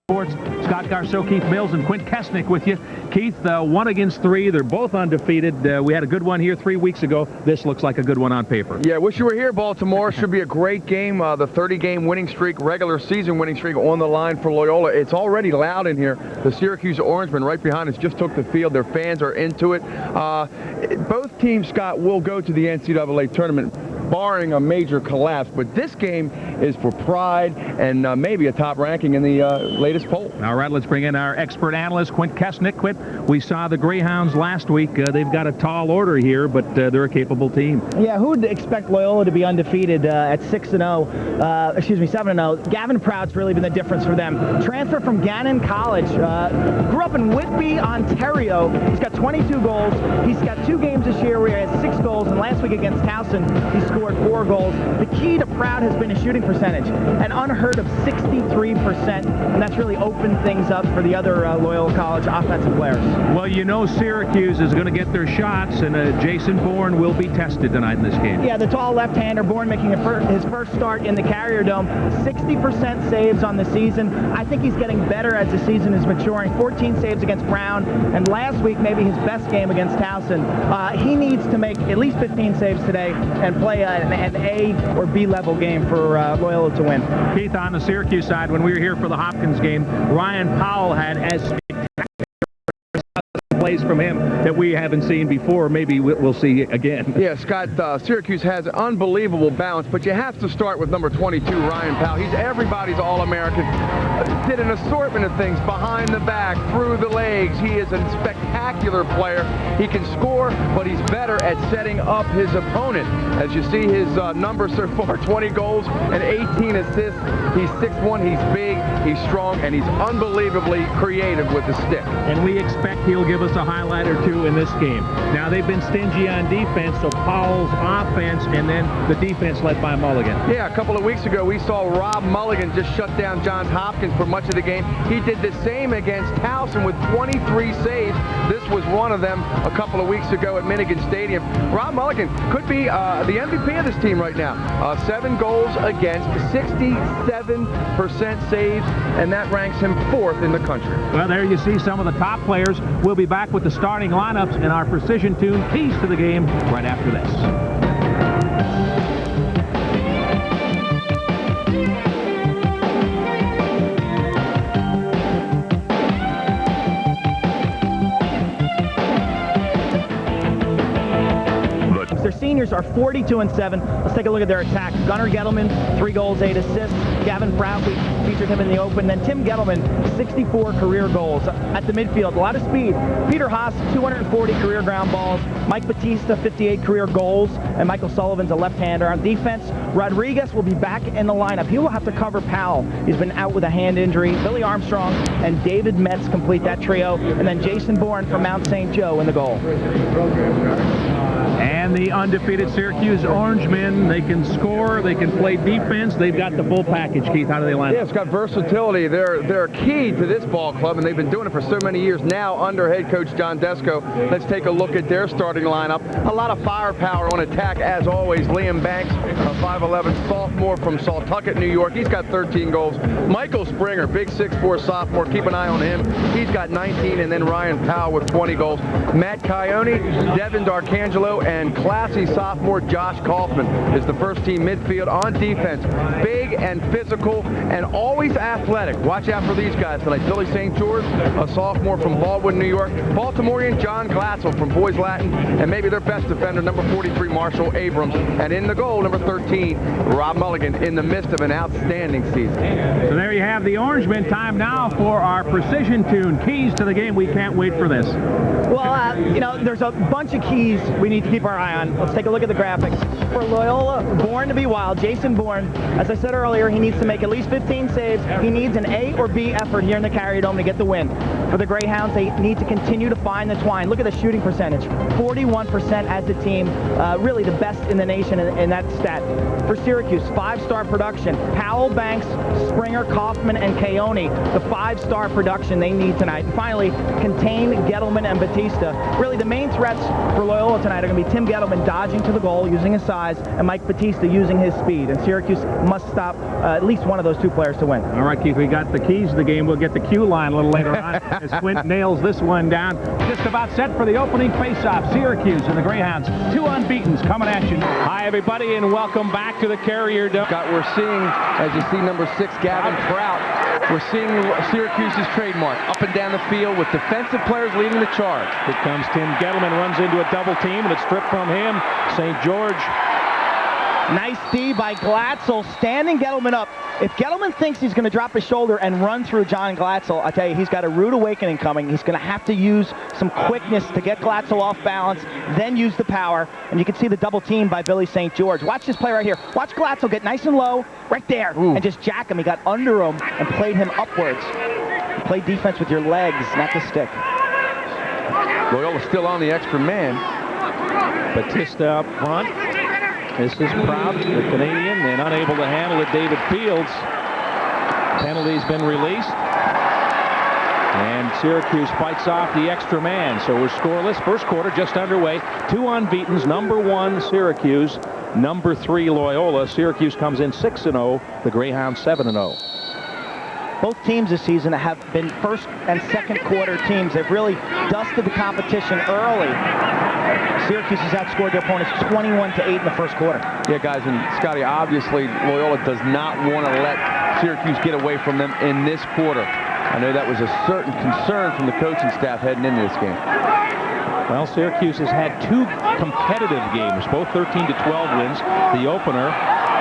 Sports. Scott Garceau, Keith Mills, and Quint Kesnick with you. Keith, 1 against 3. They're both undefeated. We had a good one here 3 weeks ago. This looks like a good one on paper. Yeah, wish you were here, Baltimore. Should be a great game. The 30-game winning streak, regular season winning streak on the line for Loyola. It's already loud in here. The Syracuse Orangemen right behind us just took the field. Their fans are into it. Both teams, Scott, will go to the NCAA tournament, barring a major collapse. But this game is for pride and maybe a top ranking in the latest poll. All right, let's bring in our expert analyst, Quint Kesnick. Quint, we saw the Greyhounds last week. They've got a tall order here, but they're a capable team. Yeah, who would expect Loyola to be undefeated at 7-0? Gavin Proud's really been the difference for them. Transfer from Gannon College. Grew up in Whitby, Ontario. He's got 22 goals. He's got 2 games this year where he has 6 goals, and last week against Towson, he scored 4 goals. The key to Proud has been his shooting percentage, an unheard of 63%, and that's really opened things up for the other Loyola College offensive players. Well, you know Syracuse is going to get their shots, and Jason Bourne will be tested tonight in this game. Yeah, the tall left-hander, Bourne making his first start in the Carrier Dome. 60% saves on the season. I think he's getting better as the season is maturing. 14 saves against Brown, and last week maybe his best game against Towson. He needs to make at least 15 saves today and play an A or B level game for Loyola to win. Keith, on the Syracuse side, when we were here for the Hopkins game, Ryan Powell had as plays from him that we haven't seen before. Maybe we'll see again. Yeah, Scott, Syracuse has unbelievable balance, but you have to start with number 22, Ryan Powell. He's everybody's All-American. Did an assortment of things behind the back, through the legs. He is a spectacular player. He can score, but he's better at setting up his opponent. As you see his numbers so far, 20 goals and 18 assists. He's 6'1", he's big, he's strong, and he's unbelievably creative with the stick. And we expect he'll give us a highlight or two in this game. Now, they've been stingy on defense, so Powell's offense and then the defense led by Mulligan. Yeah, a couple of weeks ago, we saw Rob Mulligan just shut down Johns Hopkins for much of the game. He did the same against Towson with 23 saves. This was one of them a couple of weeks ago at Minigan Stadium. Rob Mulligan could be the MVP of this team right now. 7 goals against, 67% saves, and that ranks him 4th in the country. Well, there you see some of the top players. We'll be back with the starting lineups and our precision tune keys to the game right after this. Their seniors are 42-7. Let's take a look at their attack. Gunnar Gettleman, 3 goals, 8 assists. Gavin Proud, we featured him in the open. Then Tim Gettleman, 64 career goals. At the midfield, a lot of speed. Peter Haas, 240 career ground balls. Mike Batista, 58 career goals. And Michael Sullivan's a left-hander. On defense, Rodriguez will be back in the lineup. He will have to cover Powell. He's been out with a hand injury. Billy Armstrong and David Metz complete that trio. And then Jason Bourne from Mount St. Joe in the goal. And the undefeated Syracuse Orangemen, they can score, they can play defense, they've got the full package. Keith, how do they line up? Yeah, it's got versatility. They're key to this ball club, and they've been doing it for so many years now under head coach John Desko. Let's take a look at their starting lineup. A lot of firepower on attack, as always. Liam Banks, a 5'11" sophomore from Sawtucket, New York. He's got 13 goals. Michael Springer, big 6'4" sophomore. Keep an eye on him. He's got 19, and then Ryan Powell with 20 goals. Matt Coyote, Devin D'Arcangelo, and classy sophomore Josh Kaufman is the first-team midfield on defense. Big and physical and always athletic. Watch out for these guys tonight. Billy St. George, a sophomore from Baldwin, New York. Baltimorean John Glassell from Boys Latin, and maybe their best defender, number 43, Marshall Abrams. And in the goal, number 13, Rob Mulligan, in the midst of an outstanding season. So there you have the Orangemen. Time now for our precision tune. Keys to the game. We can't wait for this. Well, you know, there's a bunch of keys we need to keep our eye on. Let's take a look at the graphics. For Loyola, Born to be Wild, Jason Bourne, as I said earlier, he needs to make at least 15 saves. He needs an A or B effort here in the Carrier Dome to get the win. For the Greyhounds, they need to continue to find the twine. Look at the shooting percentage, 41% as a team, really the best in the nation in that stat. For Syracuse, 5-star production. Powell, Banks, Springer, Kaufman, and Coyote, the 5-star production they need tonight. And finally, contain Gettleman and Batista. Really, the main threats for Loyola tonight are going to be Tim Gettleman dodging to the goal using his size, size and Mike Batista using his speed. And Syracuse must stop at least one of those two players to win. All right, Keith, we got the keys to the game. We'll get the cue line a little later on as Quint nails this one down. Just about set for the opening face-off. Syracuse and the Greyhounds, 2 unbeatens coming at you. Hi, everybody, and welcome back to the Carrier Dome. We're seeing, as you see, number 6, Gavin Trout. We're seeing Syracuse's trademark up and down the field with defensive players leading the charge. Here comes Tim Gettleman, runs into a double team, and it's stripped from him. St. George. Nice D by Glatzel, standing Gettleman up. If Gettleman thinks he's going to drop his shoulder and run through John Glatzel, I tell you, he's got a rude awakening coming. He's going to have to use some quickness to get Glatzel off balance, then use the power. And you can see the double team by Billy St. George. Watch this play right here. Watch Glatzel get nice and low, right there, and just jack him. He got under him and played him upwards. Play defense with your legs, not the stick. Loyola still on the extra man. Batista up front. This is Prout, the Canadian, and unable to handle it, David Fields. Penalty's been released. And Syracuse fights off the extra man. So we're scoreless. First quarter just underway. 2 unbeatens. Number 1, Syracuse. Number 3, Loyola. Syracuse comes in 6-0. The Greyhounds 7-0. Both teams this season have been first and second quarter teams. They've really dusted the competition early. Syracuse has outscored their opponents 21-8 in the first quarter. Yeah, guys, and Scotty, obviously Loyola does not want to let Syracuse get away from them in this quarter. I know that was a certain concern from the coaching staff heading into this game. Well, Syracuse has had 2 competitive games, both 13-12 wins. The opener,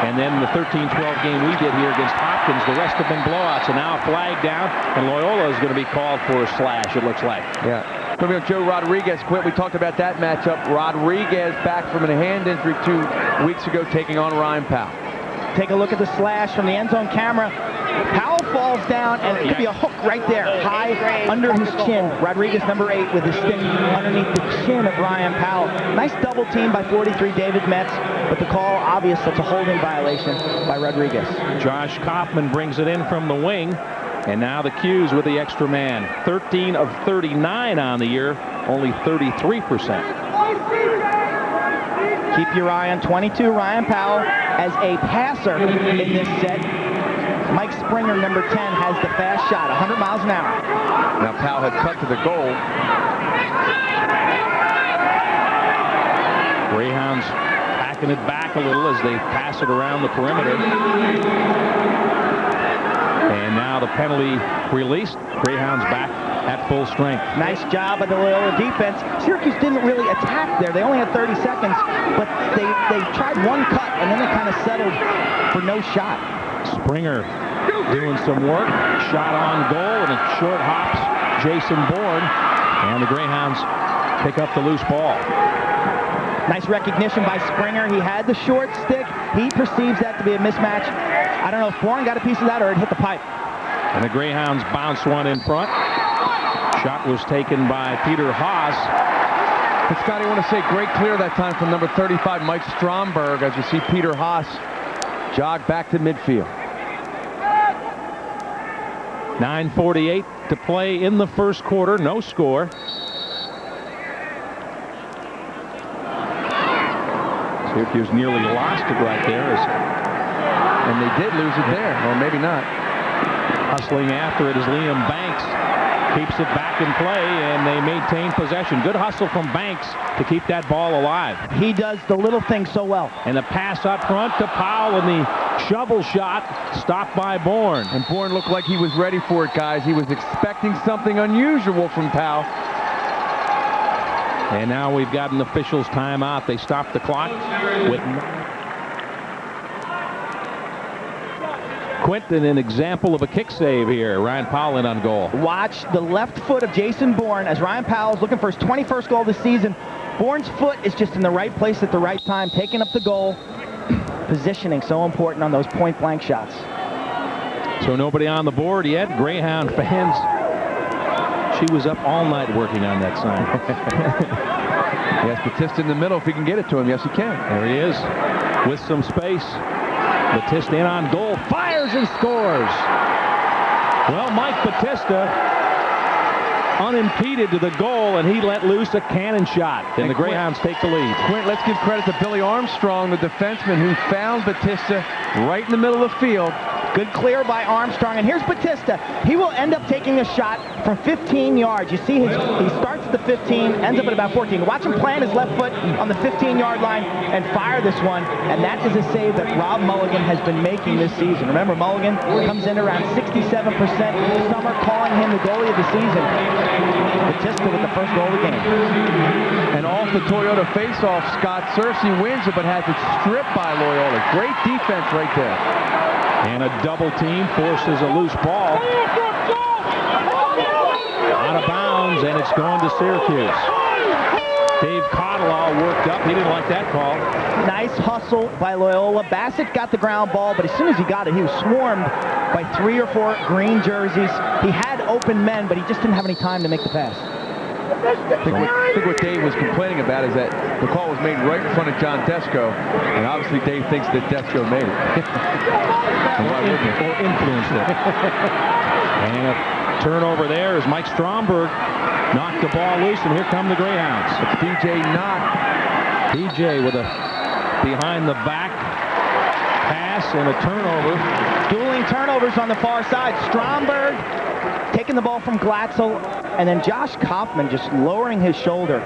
and then the 13-12 game we did here against Hopkins. The rest have been blowouts, and now a flag down, and Loyola is going to be called for a slash, it looks like. Yeah. Coming up, Joe Rodriguez quit. We talked about that matchup. Rodriguez back from a hand injury 2 weeks ago, taking on Ryan Powell. Take a look at the slash from the end zone camera. Powell falls down, and it could be a hook right there, high under his chin. Rodriguez, number 8, with his stick underneath the chin of Ryan Powell. Nice double team by 43, David Metz, but the call obvious. That's a holding violation by Rodriguez. Josh Kaufman brings it in from the wing, and now the Qs with the extra man. 13 of 39 on the year, only 33%. Keep your eye on 22, Ryan Powell, as a passer in this set. Mike Springer, number 10, has the fast shot, 100 miles an hour. Now Powell had cut to the goal. Greyhounds backing it back a little as they pass it around the perimeter. And now the penalty released. Greyhounds back at full strength. Nice job by the Loyola defense. Syracuse didn't really attack there. They only had 30 seconds, but they tried one cut, and then they kind of settled for no shot. Springer doing some work. Shot on goal, and it short hops Jason Bourne. And the Greyhounds pick up the loose ball. Nice recognition by Springer. He had the short stick. He perceives that to be a mismatch. I don't know if Bourne got a piece of that or it hit the pipe. And the Greyhounds bounce one in front. Shot was taken by Peter Haas. But Scotty, I want to say great clear that time from number 35, Mike Stromberg, as you see Peter Haas jog back to midfield. 9:48 to play in the first quarter. No score. Syracuse nearly lost it right there. And they did lose it there, or maybe not. Hustling after it is Liam Banks. Keeps it back in play, and they maintain possession. Good hustle from Banks to keep that ball alive. He does the little things so well. And the pass up front to Powell, and the shovel shot stopped by Bourne. And Bourne looked like he was ready for it, guys. He was expecting something unusual from Powell. And now we've got an official's timeout. They stopped the clock with Quinton, an example of a kick save here. Ryan Powell in on goal. Watch the left foot of Jason Bourne as Ryan Powell is looking for his 21st goal this season. Bourne's foot is just in the right place at the right time, taking up the goal. Positioning so important on those point-blank shots. So nobody on the board yet. Greyhound fans. She was up all night working on that sign. Yes, Batista in the middle. If he can get it to him, yes, he can. There he is with some space. Batista in on goal, fires and scores. Well, Mike Batista unimpeded to the goal, and he let loose a cannon shot, and the Greyhounds take the lead. Quint, let's give credit to Billy Armstrong, the defenseman, who found Batista right in the middle of the field. Good clear by Armstrong, and here's Batista. He will end up taking a shot from 15 yards. You see, he starts at the 15, ends up at about 14. Watch him plant his left foot on the 15-yard line and fire this one, and that is a save that Rob Mulligan has been making this season. Remember, Mulligan comes in around 67%. Some are calling him the goalie of the season. Batista with the first goal of the game. And off the Toyota faceoff, Scott Searcy wins it, but has it stripped by Loyola. Great defense right there. And a double team forces a loose ball out of bounds, and it's going to Syracuse. Dave Cottle all worked up. He didn't like that call. Nice hustle by Loyola. Bassett got the ground ball, but as soon as he got it, he was swarmed by 3 or 4 green jerseys. He had open men, but he just didn't have any time to make the pass. I think what Dave was complaining about is that the call was made right in front of John Desko, and obviously Dave thinks that Desko made it. or influenced it. And a turnover there as Mike Stromberg knocked the ball loose, and here come the Greyhounds. It's DJ Knott. DJ with a behind-the-back pass and a turnover. Dueling turnovers on the far side. Stromberg taking the ball from Glatzel, and then Josh Kaufman just lowering his shoulder.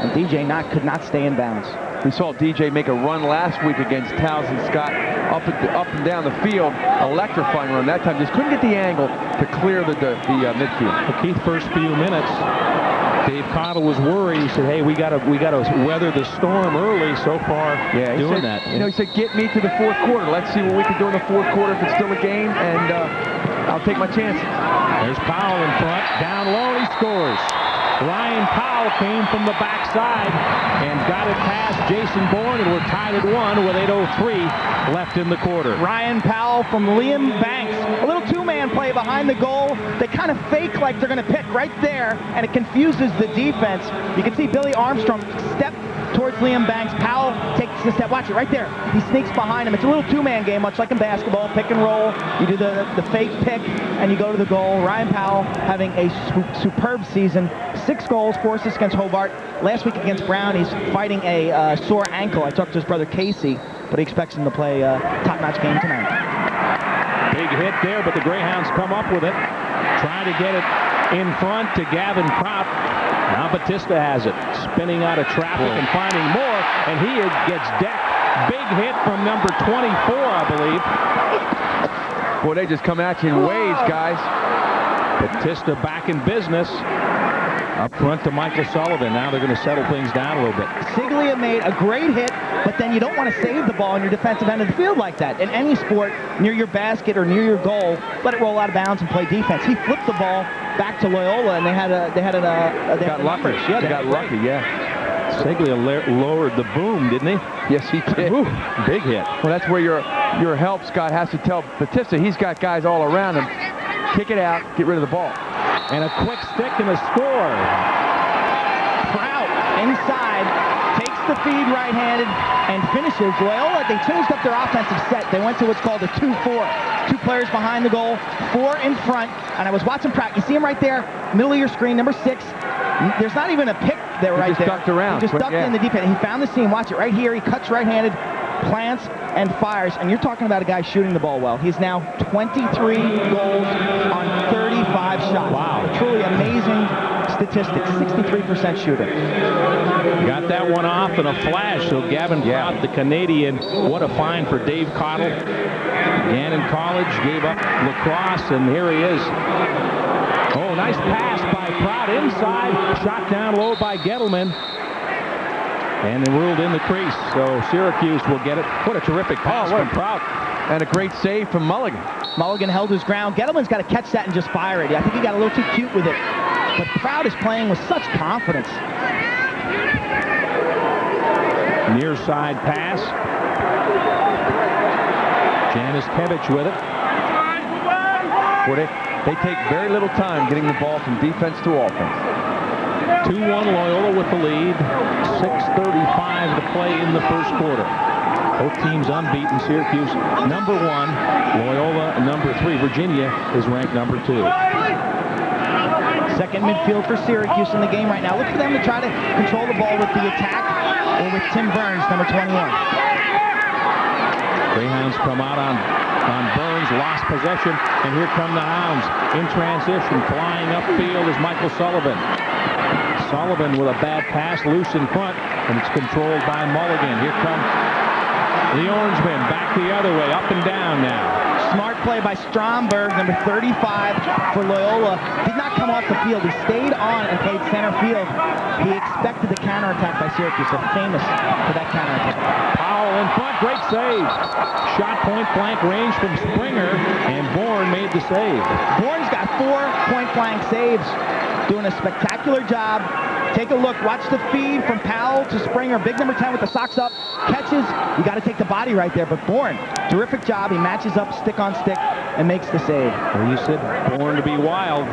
And DJ Knott could not stay in bounds. We saw DJ make a run last week against Townsend Scott up and down the field, electrifying run. That time just couldn't get the angle to clear the midfield. The Keith, first few minutes, Dave Cottle was worried. He said, "Hey, we gotta weather the storm early." So far, yeah, doing that. You know, he said, "Get me to the fourth quarter. Let's see what we can do in the fourth quarter if it's still a game, and I'll take my chances." There's Powell in front, down low, and he scores. Ryan Powell came from the backside and got it past Jason Bourne, and we're tied at 1 with 8:03 left in the quarter. Ryan Powell from Liam Banks. A little two-man play behind the goal. They kind of fake like they're going to pick right there, and it confuses the defense. You can see Billy Armstrong step towards Liam Banks. Powell takes a step. Watch it right there. He sneaks behind him. It's a little two-man game, much like in basketball. Pick and roll. You do the fake pick, and you go to the goal. Ryan Powell having a superb season. 6 goals, 4 assists against Hobart. Last week against Brown, he's fighting a sore ankle. I talked to his brother Casey, but he expects him to play a top-notch game tonight. Big hit there, but the Greyhounds come up with it. Try to get it in front to Gavin Prout. Now Batista has it, spinning out of traffic and finding more, and he gets decked. Big hit from number 24, I believe. Boy, they just come at you in waves, guys. Batista back in business. Up front to Michael Sullivan. Now they're going to settle things down a little bit. Siglia made a great hit, but then you don't want to save the ball in your defensive end of the field like that. In any sport, near your basket or near your goal, let it roll out of bounds and play defense. He flipped the ball back to Loyola, and they got lucky. Yeah, they got lucky. Yeah. Siglia lowered the boom, didn't he? Yes, he did. Ooh, big hit. Well, that's where your help, Scott, has to tell Batista he's got guys all around him. Kick it out, get rid of the ball. And a quick stick and a score. Prout inside, takes the feed right-handed and finishes. Loyola, they changed up their offensive set. They went to what's called a 2-4. 2 players behind the goal, 4 in front. And I was watching Prout. You see him right there, middle of your screen, number 6. There's not even a pick there right there. He just ducked around. He just ducked in the defense. He found the seam. Watch it right here. He cuts right-handed, plants, and fires. And you're talking about a guy shooting the ball well. He's now 23 goals on 35 shots. Wow. A truly amazing statistics. 63% shooter. Got that one off in a flash. So Gavin Prout, the Canadian, what a find for Dave Cottle. Gannon College gave up Lacrosse, and here he is. Oh, nice pass by Prout inside. Shot down low by Gettleman. And then ruled in the crease, so Syracuse will get it. What a terrific pass from Prout. And a great save from Mulligan. Mulligan held his ground. Gettleman's got to catch that and just fire it. I think he got a little too cute with it. But Prout is playing with such confidence. Near side pass. Januszkiewicz with it. They take very little time getting the ball from defense to offense. 2-1 Loyola with the lead. 6:35 to play in the first quarter. Both teams unbeaten. Syracuse number 1, Loyola number 3. Virginia is ranked number 2. Second midfield for Syracuse in the game right now. Look for them to try to control the ball with the attack or with Tim Burns, number 21. Greyhounds come out on Burns, lost possession, and here come the Hounds in transition. Flying upfield is Michael Sullivan. Sullivan with a bad pass, loose in front, and it's controlled by Mulligan. Here come the Orangemen, back the other way, up and down now. Smart play by Stromberg, number 35 for Loyola. Did not come off the field. He stayed on and played center field. He expected the counterattack by Syracuse. They're famous for that counterattack. Powell in front, great save. Shot point blank range from Springer, and Bourne made the save. Bourne's got 4 point blank saves, doing a spectacular job. Take a look. Watch the feed from Powell to Springer. Big number 10 with the socks up. Catches. You got to take the body right there. But Bourne, terrific job. He matches up stick on stick and makes the save. Well, you said Bourne to be wild.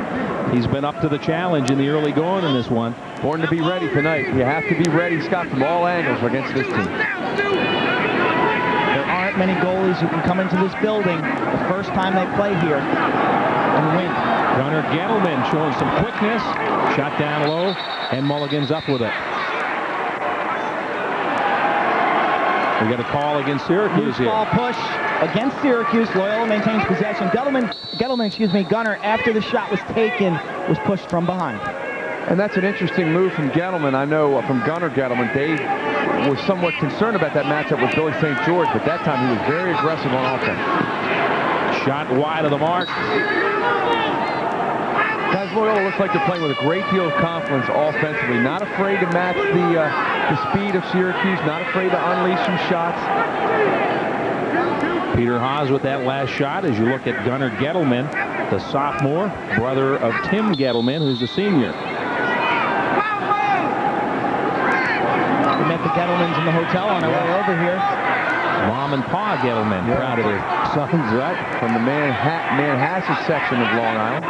He's been up to the challenge in the early going in this one. Bourne to be ready tonight. You have to be ready, Scott, from all angles against this team. There aren't many goalies who can come into this building the first time they play here and win. Gunnar Gettleman showing some quickness. Shot down low, and Mulligan's up with it. We got a call against Syracuse here. Ball push against Syracuse. Loyola maintains possession. Gunnar, after the shot was taken, was pushed from behind. And that's an interesting move from Gettleman. I know from Gunnar Gettleman, Dave was somewhat concerned about that matchup with Billy St. George, but that time he was very aggressive on offense. Shot wide of the mark. Guys, Loyola looks like they're playing with a great deal of confidence offensively. Not afraid to match the speed of Syracuse. Not afraid to unleash some shots. Peter Haas with that last shot as you look at Gunnar Gettleman, the sophomore, brother of Tim Gettleman, who's a senior. We met the Gettlemans in the hotel on our way over here. Mom and Pa Gettleman, proud of their sons, right? From the Manhasset section of Long Island.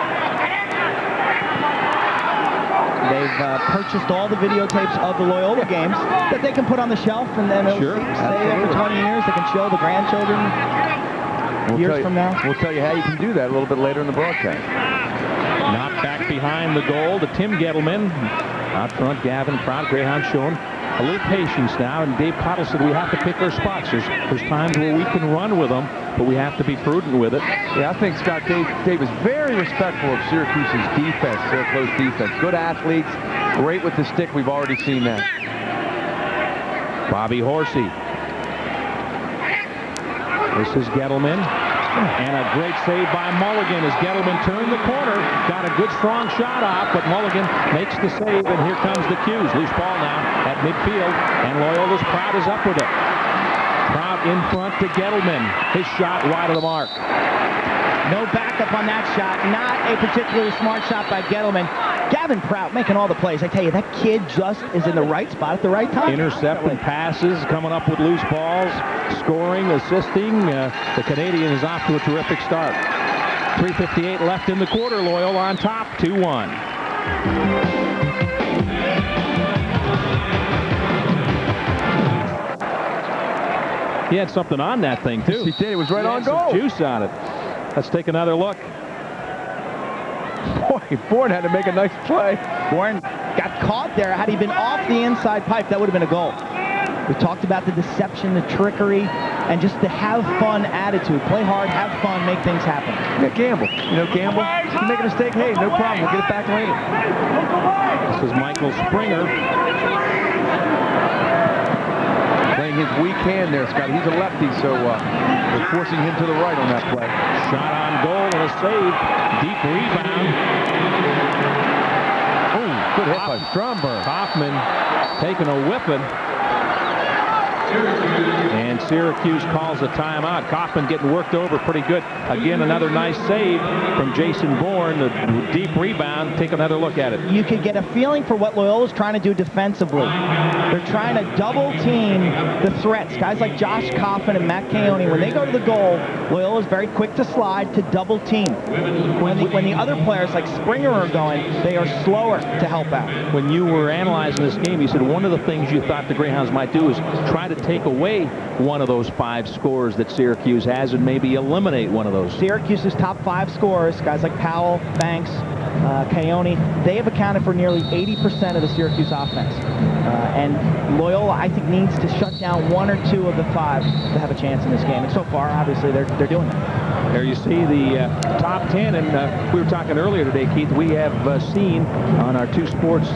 They've purchased all the videotapes of the Loyola games that they can put on the shelf, and then they'll stay there for 20 years. They can show the grandchildren years from now. We'll tell you how you can do that a little bit later in the broadcast. Knocked back behind the goal to Tim Gettleman. Out front, Gavin Proud. Greyhound showing a little patience now, and Dave Cottle said we have to pick our spots. There's times where we can run with them, but we have to be prudent with it. Yeah, I think, Scott, Dave is very respectful of Syracuse's defense, their close defense. Good athletes, great with the stick. We've already seen that. Bobby Horsey. This is Gettleman. And a great save by Mulligan as Gettleman turned the corner. Got a good strong shot off, but Mulligan makes the save, and here comes the Q's. Loose ball now at midfield, and Loyola's Proud is up with it. Proud in front to Gettleman. His shot wide of the mark. No backup on that shot. Not a particularly smart shot by Gettleman. Gavin Prout making all the plays. I tell you, that kid just is in the right spot at the right time. Intercepting passes, coming up with loose balls, scoring, assisting. The Canadian is off to a terrific start. 3:58 left in the quarter. Loyola on top, 2-1. He had something on that thing, too. Yes, he did. It was right on goal. Some juice on it. Let's take another look. Boy, Bourne had to make a nice play. Bourne got caught there. Had he been off the inside pipe, that would have been a goal. We talked about the deception, the trickery, and just the have fun attitude. Play hard, have fun, make things happen. Yeah, gamble. Gamble. If you make a mistake, hey, no problem. We'll get it back later. This is Michael Springer. Playing his weak hand there, Scott. He's a lefty, so they're forcing him to the right on that play. Shot on goal and a save. Deep rebound. Oh, good hit by Stromberg. Hoffman taking a whipping. And Syracuse calls a timeout. Kaufman getting worked over pretty good. Again, another nice save from Jason Bourne. The deep rebound. Take another look at it. You could get a feeling for what Loyola's trying to do defensively. They're trying to double team the threats. Guys like Josh Kaufman and Matt Keone, when they go to the goal, Loyola's very quick to slide to double team. When the other players like Springer are going, they are slower to help out. When you were analyzing this game, you said one of the things you thought the Greyhounds might do is try to take away one of those 5 scores that Syracuse has and maybe eliminate one of those. Syracuse's top 5 scorers, guys like Powell, Banks, Keone, they have accounted for nearly 80% of the Syracuse offense. And Loyola, I think, needs to shut down 1 or 2 of the 5 to have a chance in this game. And so far, obviously, they're doing that. There you see the top 10, and we were talking earlier today, Keith, we have seen on our 2 Sports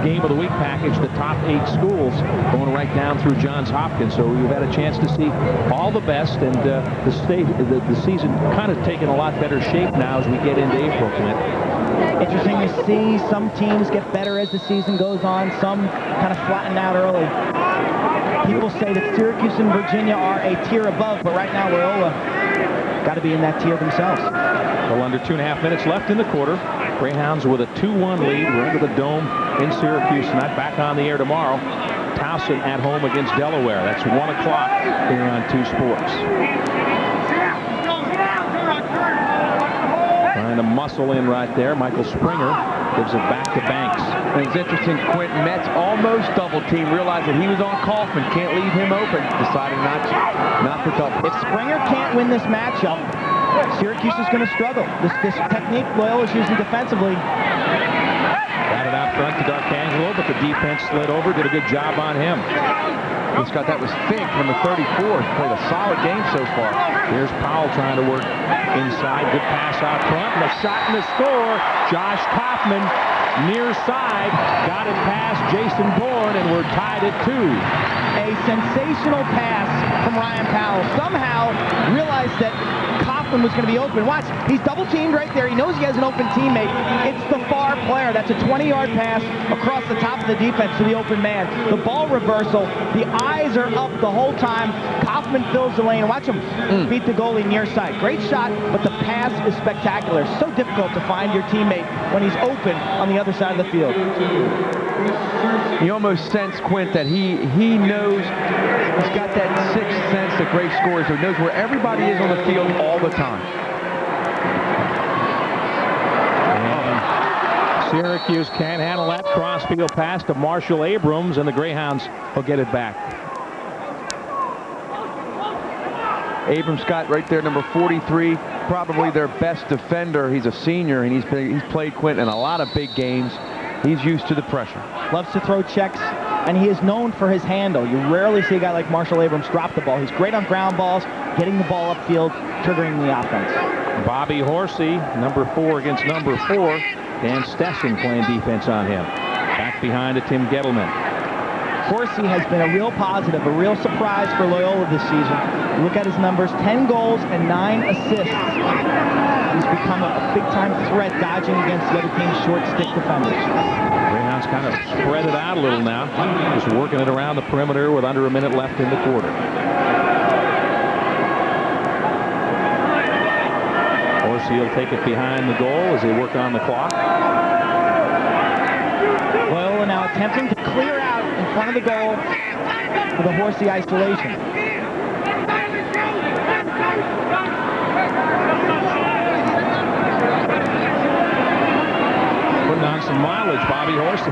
Game of the Week package the top 8 schools going right down through Johns Hopkins. So we've had a chance to see all the best, and the season kind of taking a lot better shape now as we get into April, Clint. Interesting to see some teams get better as the season goes on, some kind of flatten out early. People say that Syracuse and Virginia are a tier above, but right now Loyola got to be in that tier themselves. Well, under 2.5 minutes left in the quarter. Greyhounds with a 2-1 lead. We're into the Dome in Syracuse tonight. Back on the air tomorrow. Towson at home against Delaware. That's 1 o'clock here on 2 Sports. Trying to muscle in right there. Michael Springer gives it back to Banks. And it's interesting, Quentin, Mets almost double team, realized that he was on Kaufman, can't leave him open, deciding not to double. If Springer can't win this matchup, Syracuse is going to struggle. This technique Loyola is using defensively. Got it out front to D'Arcangelo, but the defense slid over, did a good job on him. Scott, that was Fink, number 34. He's played a solid game so far. Here's Powell trying to work inside. Good pass out front, and a shot in the score. Josh Kaufman, near side, got it past Jason Bourne, and we're tied at 2. A sensational pass from Ryan Powell. Somehow realized that Kaufman was going to be open. Watch, he's double teamed right there. He knows he has an open teammate. It's the far player. That's a 20-yard pass across the top of the defense to the open man. The ball reversal. The eyes are up the whole time. Kaufman fills the lane. Watch him beat the goalie near side. Great shot, but the pass is spectacular. So difficult to find your teammate when he's open on the other side of the field. You almost sense, Quint, that he knows, he's got that sixth sense that great scorers do. He knows where everybody is on the field all the time. And Syracuse can't handle that crossfield pass to Marshall Abrams, and the Greyhounds will get it back. Abrams got right there, number 43, probably their best defender. He's a senior, and he's played, Quint, in a lot of big games. He's used to the pressure. Loves to throw checks, and he is known for his handle. You rarely see a guy like Marshall Abrams drop the ball. He's great on ground balls, getting the ball upfield, triggering the offense. Bobby Horsey, number 4 against number 4. Dan Stesson playing defense on him. Back behind to Tim Gettleman. Horsey has been a real positive, a real surprise for Loyola this season. Look at his numbers, 10 goals and 9 assists. He's become a big-time threat dodging against the other team's short stick defenders. Greyhounds kind of spread it out a little now, just working it around the perimeter with under a minute left in the quarter. Horsey will take it behind the goal as they work on the clock. Loyola now attempting to clear out in front of the goal for the Horsey isolation. Putting on some mileage, Bobby Horsey.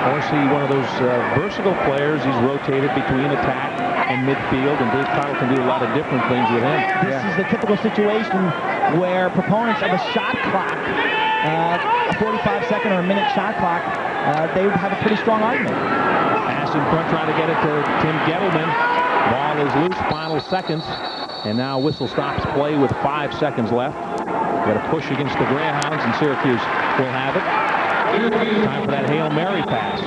Horsey, one of those versatile players. He's rotated between attack and midfield, and Dave Cottle can do a lot of different things with him. This is the typical situation where proponents of a shot clock, a 45-second or a minute shot clock, they would have a pretty strong argument. Pass in front, trying to get it to Tim Gettleman. Ball is loose, final seconds, and now whistle stops play with 5 seconds left. Got a push against the Greyhounds, and Syracuse will have it. Time for that Hail Mary pass.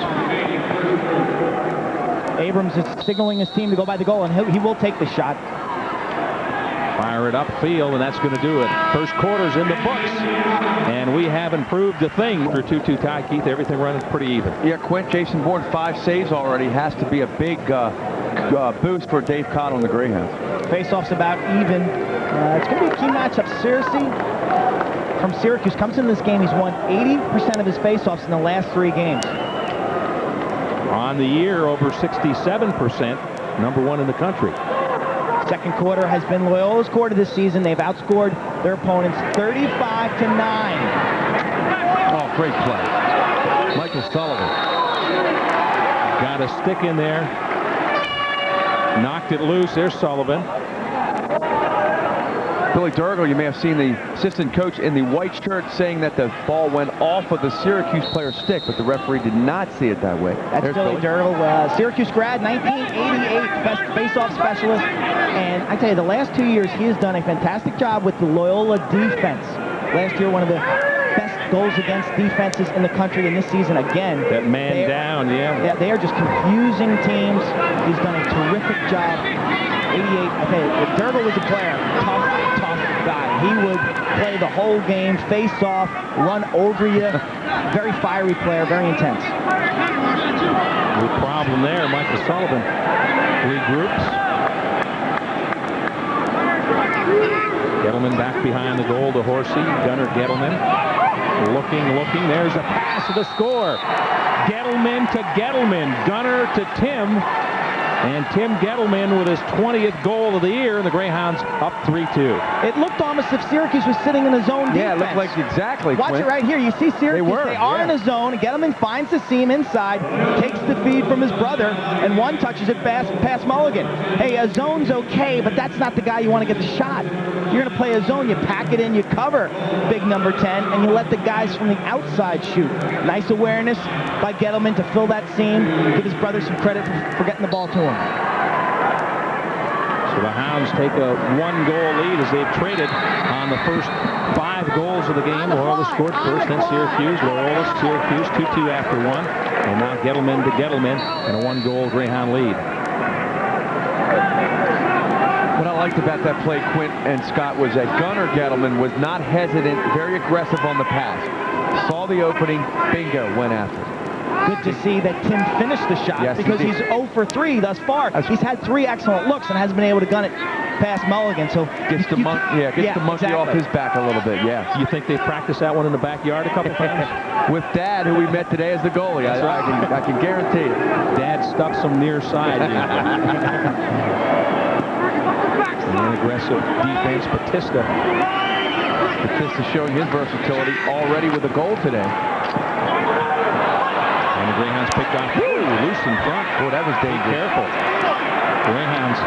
Abrams is signaling his team to go by the goal, and he will take the shot. Fire it upfield, and that's going to do it. First quarter's in the books, and we haven't proved a thing. After 2-2 tie, Keith, everything running pretty even. Yeah, Quint, Jason Bourne, 5 saves already. Has to be a big boost for Dave Cottle and the Greyhounds. Face-off's about even. It's going to be a key matchup. Searcy from Syracuse comes into this game. He's won 80% of his face-offs in the last 3 games. On the year, over 67%, number 1 in the country. Second quarter has been Loyola's quarter this season. They've outscored their opponents 35-9. Oh, great play. Michael Sullivan. Got got a stick in there. Knocked it loose. There's Sullivan. Billy Durgel, you may have seen the assistant coach in the white shirt saying that the ball went off of the Syracuse player's stick, but the referee did not see it that way. That's Billy Durgel, Syracuse grad, 1988, face-off specialist. And I tell you, the last 2 years, he has done a fantastic job with the Loyola defense. Last year, one of the best goals against defenses in the country, in this season again. That man down, yeah. They are just confusing teams. He's done a terrific job. 88, okay, if Durgel was a player, tough guy. He would play the whole game, face off, run over you. Very fiery player, very intense. No problem there. Michael Sullivan regroups. Gettleman back behind the goal to Horsey. Gunnar Gettleman. Looking. There's a pass to the score. Gettleman to Gettleman. Gunnar to Tim. And Tim Gettleman with his 20th goal of the year, and the Greyhounds up 3-2. It looked almost as if Syracuse was sitting in a zone defense. Yeah, it looked like exactly. Watch it right here. You see Syracuse, they are in a zone. Gettleman finds the seam inside, takes the feed from his brother, and one touches it past Mulligan. Hey, a zone's okay, but that's not the guy you want to get the shot. If you're going to play a zone, you pack it in, you cover big number 10, and you let the guys from the outside shoot. Nice awareness by Gettleman to fill that seam, give his brother some credit for getting the ball to him. So the Hounds take a 1-goal lead as they've traded on the first 5 goals of the game. Loyola scored first, then Syracuse. Loyola, Syracuse, 2-2 after 1. And now Gettleman to Gettleman and a 1-goal Greyhound lead. What I liked about that play, Quint and Scott, was that Gunnar Gettleman was not hesitant, very aggressive on the pass. Saw the opening, bingo, went after it. Good to see that Tim finished the shot, because he's 0 for 3 thus far. He's had 3 excellent looks and hasn't been able to gun it past Mulligan. So gets the monkey off his back a little bit. Yeah. You think they practiced that one in the backyard a couple times? With Dad, who we met today as the goalie, I can guarantee it. Dad stuck some near side. An aggressive defense, Batista showing his versatility already with a goal today. And the Greyhounds picked off. Loose in front. Boy, that was dangerous. Be careful. Greyhounds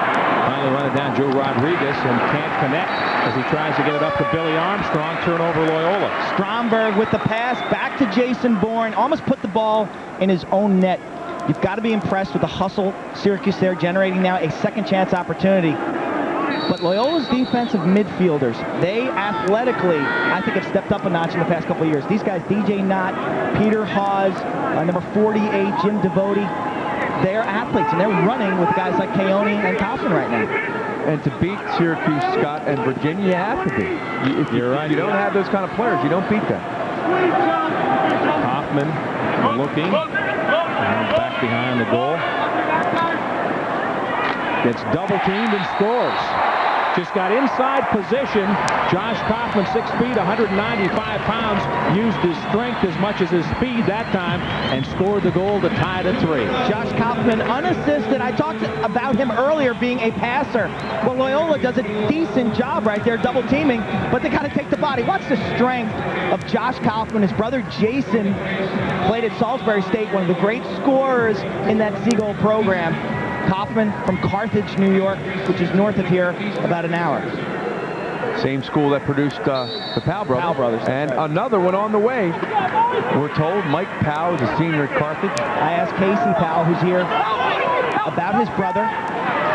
finally run it down Joe Rodriguez and can't connect as he tries to get it up to Billy Armstrong. Turnover Loyola. Stromberg with the pass back to Jason Bourne. Almost put the ball in his own net. You've got to be impressed with the hustle Syracuse there, generating now a second chance opportunity. But Loyola's defensive midfielders, they athletically, I think, have stepped up a notch in the past couple of years. These guys, DJ Knott, Peter Hawes, number 48, Jim Devote, they're athletes, and they're running with guys like Keone and Kaufman right now. And to beat Syracuse, Scott, and Virginia, you have to be. If you don't have those kind of players, you don't beat them. Kaufman looking, and back behind the goal. Gets double-teamed and scores. Just got inside position. Josh Kaufman, 6 feet, 195 pounds, used his strength as much as his speed that time and scored the goal to tie it at 3. Josh Kaufman, unassisted. I talked about him earlier being a passer. Well, Loyola does a decent job right there, double-teaming, but they got to take the body. Watch the strength of Josh Kaufman. His brother Jason played at Salisbury State, one of the great scorers in that Seagull program. Kaufman from Carthage, New York, which is north of here, about an hour. Same school that produced the Powell brothers. Powell brothers. And another one on the way. We're told Mike Powell is a senior at Carthage. I asked Casey Powell, who's here, about his brother.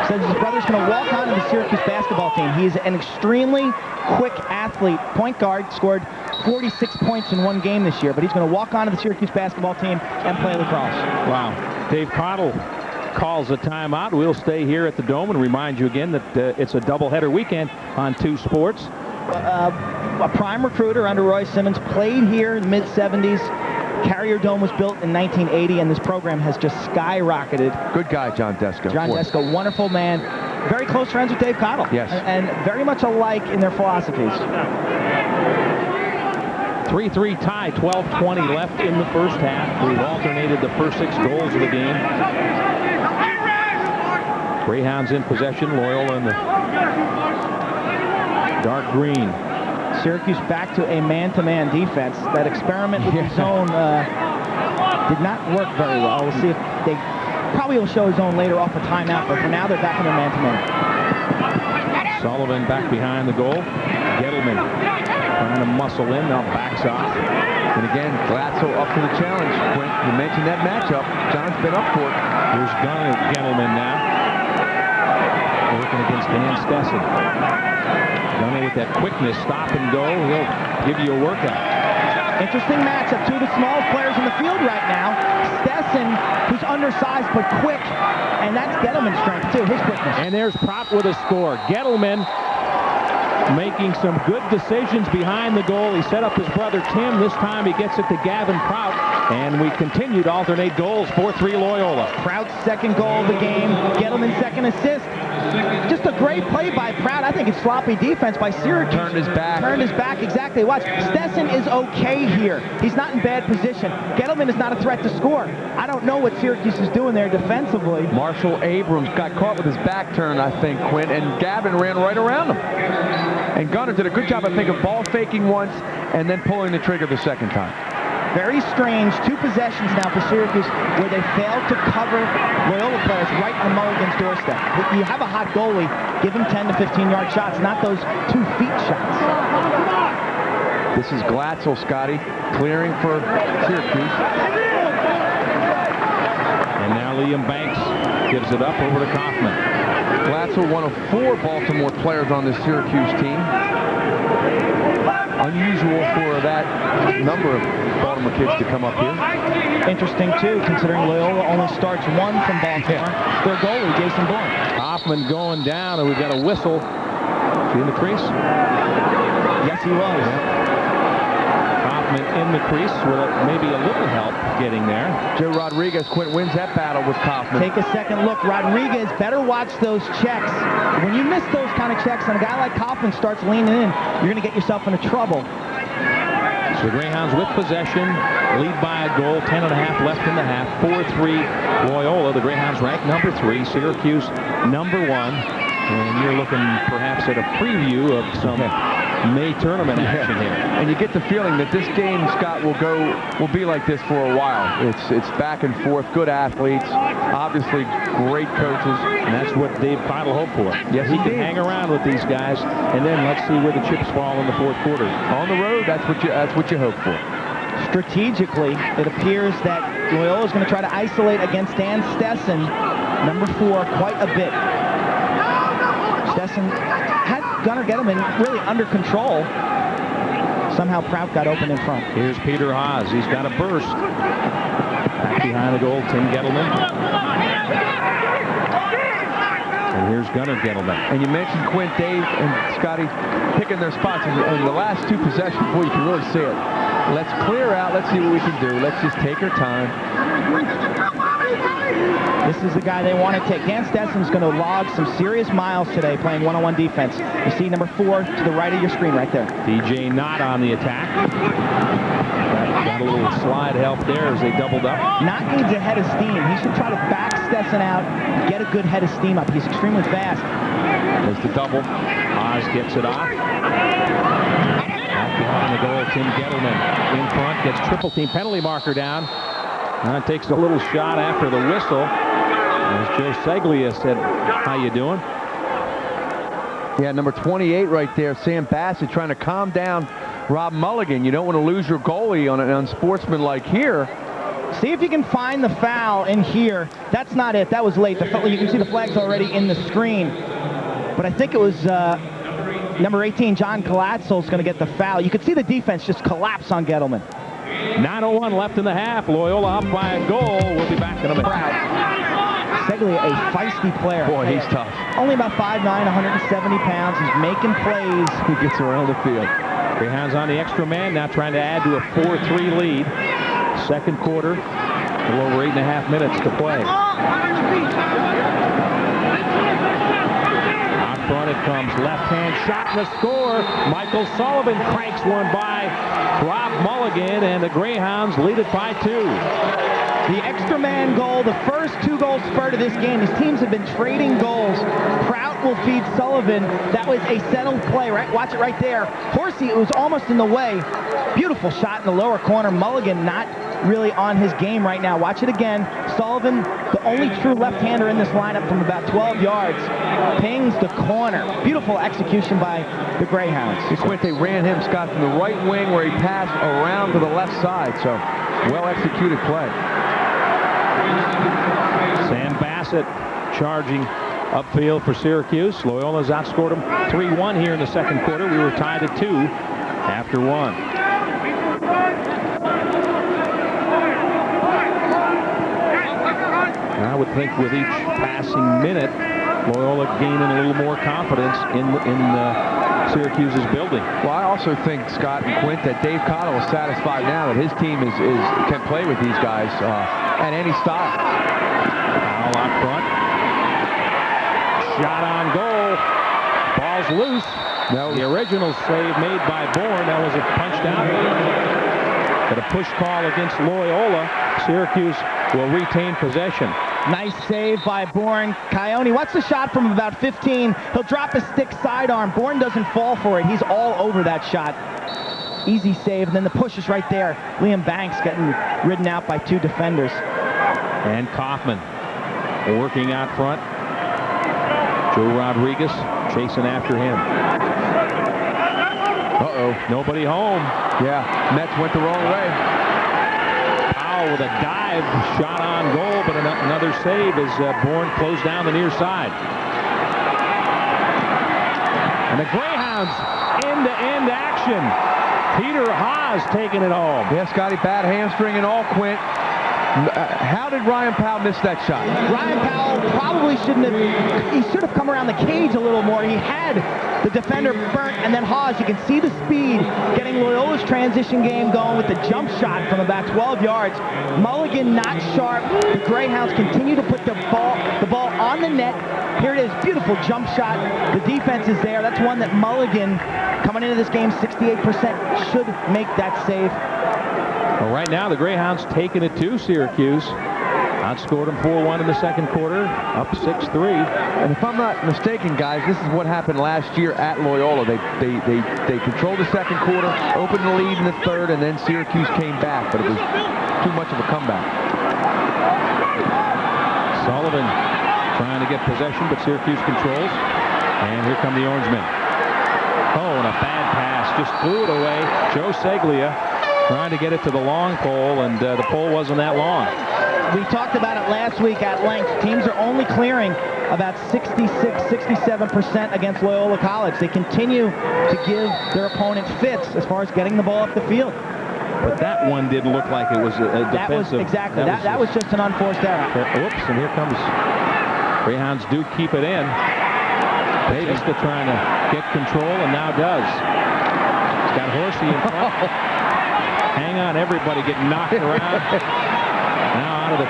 Says his brother's going to walk on to the Syracuse basketball team. He is an extremely quick athlete. Point guard, scored 46 points in one game this year, but he's going to walk on to the Syracuse basketball team and play lacrosse. Wow. Dave Cottle calls a timeout. We'll stay here at the Dome and remind you again that it's a doubleheader weekend on 2 sports. A prime recruiter under Roy Simmons, played here in the mid-70s. Carrier Dome was built in 1980, and this program has just skyrocketed. Good guy, John Desko. John Desko, wonderful man. Very close friends with Dave Cottle. Yes. And very much alike in their philosophies. 3-3 tie, 12:20 left in the first half. We've alternated the first 6 goals of the game. Greyhounds in possession, Loyola in the dark green. Syracuse back to a man-to-man defense. That experiment with the zone did not work very well. We'll see if they Probably will show his own later off a timeout, but for now they're back in their man-to-man. Sullivan back behind the goal. Gettleman trying to muscle in, now backs off. And again, Glatzel up to the challenge. Quint, you mentioned that matchup. John's been up for it. Here's Gettleman now. Working against Dan Stessen. Gunner with that quickness, stop and go. He'll give you a workout. Interesting matchup. Two of the smallest players in the field right now. Stessen, who's undersized but quick, and that's Gettleman's strength too, his quickness. And there's Prout with a score. Gettleman making some good decisions behind the goal. He set up his brother Tim. This time he gets it to Gavin Prout. And we continue to alternate goals, 4-3 Loyola. Prout's second goal of the game. Gettleman's second assist. Just a great play by Prout. I think it's sloppy defense by Syracuse. Turned his back. Turned his back, exactly. Watch. Stessen is okay here. He's not in bad position. Gettleman is not a threat to score. I don't know what Syracuse is doing there defensively. Marshall Abrams got caught with his back turn, I think, Quint, and Gavin ran right around him. And Gunner did a good job, I think, of ball faking once and then pulling the trigger the second time. Very strange. Two possessions now for Syracuse where they failed to cover Loyola players right on Mulligan's doorstep. You have a hot goalie, give him 10 to 15-yard shots, not those 2 feet shots. This is Glatzel, Scotty, clearing for Syracuse. And now Liam Banks gives it up over to Kaufman. Glatzel, one of 4 Baltimore players on this Syracuse team. Unusual for that number of Baltimore kids to come up here. Interesting, too, considering Loyola only starts 1 from Baltimore. Their goalie, Jason Bourne. Kaufman going down, and we've got a whistle. Is he in the crease? Yes, he was. Kaufman in the crease with maybe a little help getting there. Joe Rodriguez, Quint, wins that battle with Kaufman. Take a second look. Rodriguez, better watch those checks. When you miss those kind of checks and a guy like Kaufman starts leaning in, you're going to get yourself into trouble. So the Greyhounds with possession, lead by a goal, 10.5 left in the half, 4-3 Loyola. The Greyhounds ranked number 3, Syracuse number 1. And you're looking perhaps at a preview of some May tournament action here. And you get the feeling that this game, Scott, will be like this for a while. It's back and forth, good athletes, obviously great coaches. And that's what Dave Pidle hoped for. Yes, he can hang around with these guys, and then let's see where the chips fall in the 4th quarter. On the road, that's what you hope for. Strategically, it appears that Loyola is going to try to isolate against Dan Stessen, number 4, quite a bit. Stessen had Gunnar Gettleman really under control. Somehow Prout got open in front. Here's Peter Haas. He's got a burst. Back behind the goal, Tim Gettleman. And here's Gunnar Gettleman. And you mentioned Quint, Dave, and Scotty picking their spots. And the last 2 possessions, boy, you can really see it. Let's clear out. Let's see what we can do. Let's just take our time. This is the guy they want to take. Dan Stessen's going to log some serious miles today playing one-on-one defense. You see number 4 to the right of your screen right there. DJ Knott on the attack. Got a little slide help there as they doubled up. Knott needs a head of steam. He should try to back Stessen out and get a good head of steam up. He's extremely fast. There's the double. Haas gets it off. Back behind the goal, Tim Gettleman in front, gets triple team penalty marker down. Takes a little shot after the whistle. As Joe Seglia said, how you doing? Yeah, number 28 right there, Sam Bassett, trying to calm down Rob Mulligan. You don't want to lose your goalie on an unsportsmanlike here. See if you can find the foul in here. That's not it. That was late. You can see the flag's already in the screen. But I think it was number 18, John Glatzel's going to get the foul. You could see the defense just collapse on Gettleman. 9:01 left in the half. Loyola up by a goal. We'll be back in a minute. Seglia, a feisty player. Boy, he's tough. Only about 5'9", 170 pounds. He's making plays. He gets around the field. Greyhounds on the extra man, now trying to add to a 4-3 lead. Second quarter, a little over 8.5 minutes to play. Out front it comes, left-hand shot and a score. Michael Sullivan cranks one by Rob Mulligan, and the Greyhounds lead it by 2. The extra man goal, the first 2 goal spurt of this game. These teams have been trading goals. Prout that will feed Sullivan. That was a settled play, right? Watch it right there. Horsey, it was almost in the way. Beautiful shot in the lower corner. Mulligan not really on his game right now. Watch it again. Sullivan, the only true left-hander in this lineup from about 12 yards, pings the corner. Beautiful execution by the Greyhounds. Quinte ran him, Scott, from the right wing where he passed around to the left side. So, well-executed play. Sam Bassett charging upfield for Syracuse. Loyola's outscored them 3-1 here in the second quarter. We were tied at 2 after 1. I would think with each passing minute, Loyola gaining a little more confidence in Syracuse's building. Well, I also think, Scott and Quint, that Dave Cottle is satisfied now that his team can play with these guys at any style. Foul out front. Shot on goal. Ball's loose. The original save made by Bourne. That was a punched out. But a push call against Loyola. Syracuse will retain possession. Nice save by Bourne. Coyote, what's the shot from about 15? He'll drop a stick sidearm. Bourne doesn't fall for it. He's all over that shot. Easy save, and then the push is right there. Liam Banks getting ridden out by 2 defenders. And Kaufman working out front. Joe Rodriguez chasing after him. Uh-oh. Nobody home. Yeah, Mets went the wrong way. Powell with a dive shot on goal, but another save as Bourne closed down the near side. And the Greyhounds end-to-end action. Peter Haas taking it home. Yeah, Scotty, bad hamstring and all, Quint. How did Ryan Powell miss that shot? Ryan Powell probably shouldn't have. He should have come around the cage a little more. He had the defender burnt, and then Haas, you can see the speed getting Loyola's transition game going with the jump shot from about 12 yards. Mulligan not sharp. The Greyhounds continue to put the ball on the net. Here it is, beautiful jump shot. The defense is there. That's one that Mulligan, coming into this game, 68%, should make that save. Well, right now, the Greyhounds taking it to Syracuse. Outscored them 4-1 in the second quarter, up 6-3. And if I'm not mistaken, guys, this is what happened last year at Loyola. They controlled the second quarter, opened the lead in the third, and then Syracuse came back, but it was too much of a comeback. Sullivan trying to get possession, but Syracuse controls. And here come the Orangemen. Oh, and a bad pass. Just threw it away. Joe Seglia trying to get it to the long pole, and the pole wasn't that long. We talked about it last week at length. Teams are only clearing about 66-67% against Loyola College. They continue to give their opponent fits as far as getting the ball up the field. But that one didn't look like it was a defensive. That was just an unforced error. Oops, and here comes. Greyhounds do keep it in. Davis still trying to get control, and now does. He's got Horsey in front. Hang on, everybody getting knocked around. Now out of the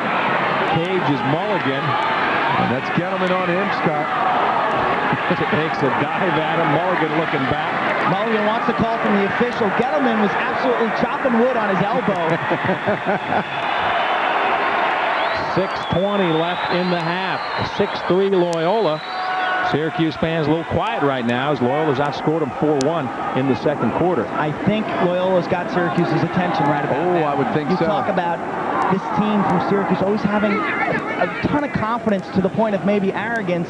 cage is Mulligan. And that's Gettleman on him, Scott. Takes a dive at him. Mulligan looking back. Mulligan wants a call from the official. Gettleman was absolutely chopping wood on his elbow. 6:20 left in the half. 6-3 Loyola. Syracuse fans a little quiet right now as Loyola's outscored them 4-1 in the second quarter. I think Loyola's got Syracuse's attention right about now. I would think you so. You talk about this team from Syracuse always having a ton of confidence to the point of maybe arrogance.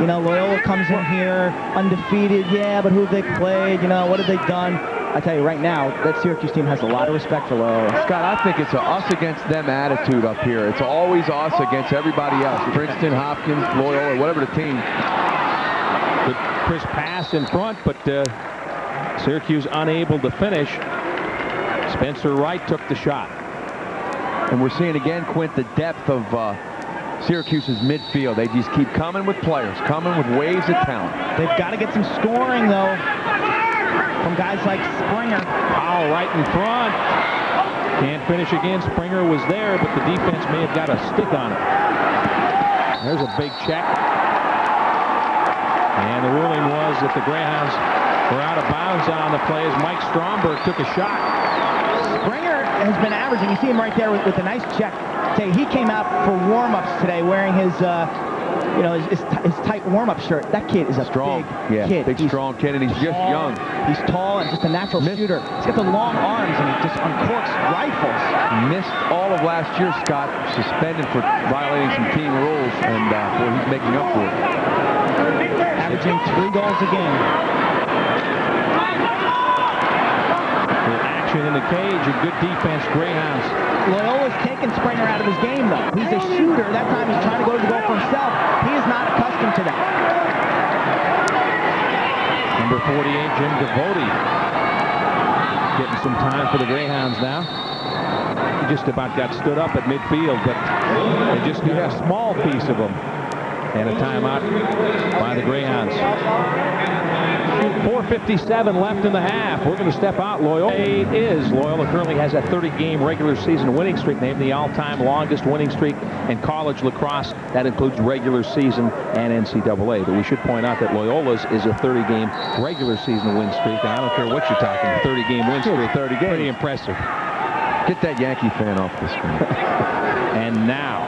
You know, Loyola comes in here undefeated. Yeah, but who have they played? You know, what have they done? I tell you right now, that Syracuse team has a lot of respect for Loyola. Scott, I think it's a us against them attitude up here. It's always us against everybody else. Princeton, Hopkins, Loyola, whatever the team. Good crisp pass in front, but Syracuse unable to finish. Spencer Wright took the shot. And we're seeing again, Quint, the depth of Syracuse's midfield. They just keep coming with players, coming with waves of talent. They've got to get some scoring, though, from guys like Springer. Powell right in front. Can't finish again. Springer was there, but the defense may have got a stick on it. There's a big check. And the ruling was that the Greyhounds were out of bounds on the play as Mike Stromberg took a shot. Springer has been averaging. You see him right there with a nice check. He came out for warm-ups today wearing his you know, his tight warm-up shirt. That kid is a Strong. big kid. Big, strong kid, and he's just young. He's tall and just a natural shooter. He's got the long arms, and he just uncorks rifles. Missed all of last year, Scott, suspended for violating some team rules, and boy, he's making up for it. Averaging 3 goals a game. Action in the cage, a good defense, Greyhounds. Loyola's taken Springer out of his game, though. He's a shooter. That time he's trying to go to the goal for himself. He is not accustomed to that. Number 48, Jim Devote, getting some time for the Greyhounds now. He just about got stood up at midfield, but they just got a small piece of him. And a timeout by the Greyhounds. 4:57 left in the half. We're going to step out. Loyola Loyola currently has a 30-game regular season winning streak, named the all-time longest winning streak in college lacrosse. That includes regular season and NCAA. But we should point out that Loyola's is a 30-game regular season win streak. And I don't care what you're talking, 30-game win streak. 30 games. Pretty impressive. Get that Yankee fan off the screen. And now.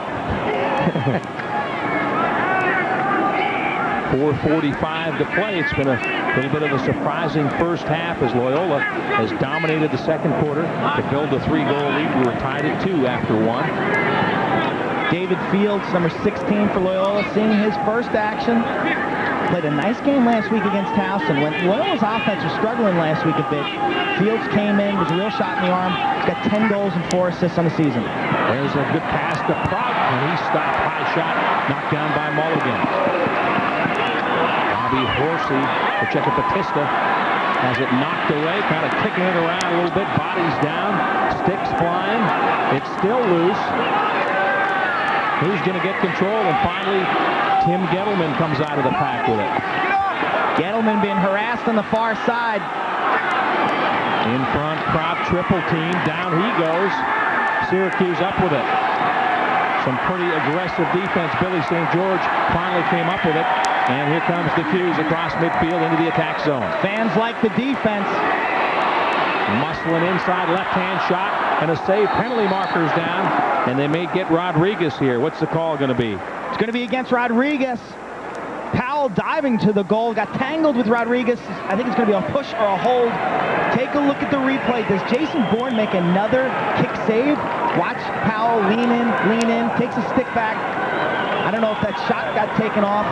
4:45 to play. It's been a little bit of a surprising first half as Loyola has dominated the second quarter to build a 3-goal lead. We were tied at 2 after 1. David Fields, number 16 for Loyola, seeing his first action. Played a nice game last week against Towson. When Loyola's offense was struggling last week a bit, Fields came in, was a real shot in the arm. He's got 10 goals and 4 assists on the season. There's a good pass to Prout, and he stopped. High shot, knocked down by Mulligan. Bobby Horsey, to check at Batista, has it knocked away, kind of kicking it around a little bit. Bodies down, sticks flying. It's still loose. Who's going to get control? And finally, Tim Gettleman comes out of the pack with it. Gettleman being harassed on the far side. In front, Prout triple team. Down he goes. Syracuse up with it. Some pretty aggressive defense. Billy St. George finally came up with it. And here comes the Q's across midfield into the attack zone. Fans like the defense. Musselin inside, left-hand shot, and a save. Penalty markers down, and they may get Rodriguez here. What's the call going to be? It's going to be against Rodriguez. Powell diving to the goal, got tangled with Rodriguez. I think it's going to be a push or a hold. Take a look at the replay. Does Jason Bourne make another kick save? Watch Powell lean in, takes a stick back. I don't know if that shot got taken off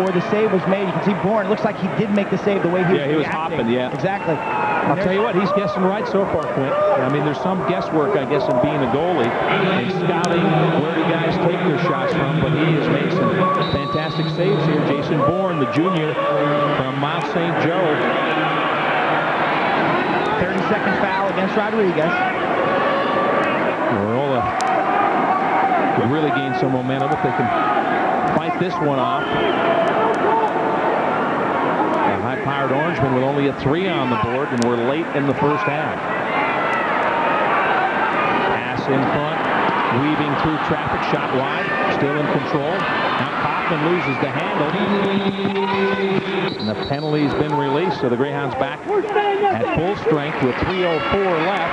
or the save was made. You can see Bourne, looks like he did make the save the way he was reacting. He was hopping, yeah. Exactly. I'll tell you what, he's guessing right so far, Quint. I mean, there's some guesswork, I guess, in being a goalie and scouting where the guys take their shots from, but he has made some fantastic saves here. Jason Bourne, the junior from Mount St. Joe. 30-second foul against Rodriguez. Loyola could really gain some momentum if they can fight this one off. A high-powered Orangeman with only a 3 on the board, and we're late in the first half. Pass in front, weaving through traffic, shot wide, still in control. Now Kaufman loses the handle, and the penalty's been released, so the Greyhounds back at full strength with 3:04 left.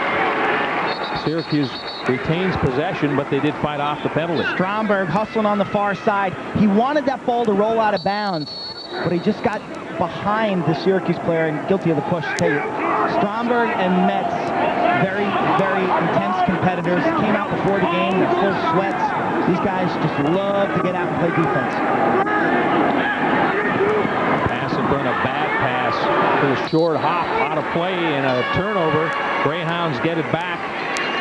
Syracuse retains possession, but they did fight off the penalty. Stromberg hustling on the far side. He wanted that ball to roll out of bounds, but he just got behind the Syracuse player and guilty of the push. Stromberg and Metz, very, very intense competitors. Came out before the game, they're full sweats. These guys just love to get out and play defense. Pass in front, a bad pass for the short hop, out of play, and a turnover. Greyhounds get it back.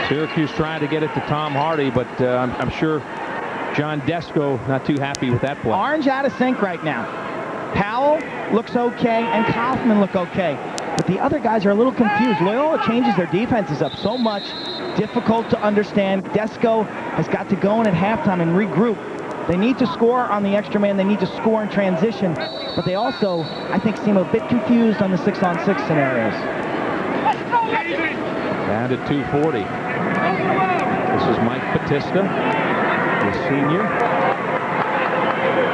Syracuse trying to get it to Tom Hardy, but I'm sure John Desco not too happy with that play. Orange out of sync right now. Powell looks okay, and Kaufman look okay. But the other guys are a little confused. Loyola changes their defenses up so much. Difficult to understand. Desco has got to go in at halftime and regroup. They need to score on the extra man. They need to score in transition. But they also, I think, seem a bit confused on the 6-on-6 scenarios. Down to 2:40. This is Mike Batista, the senior,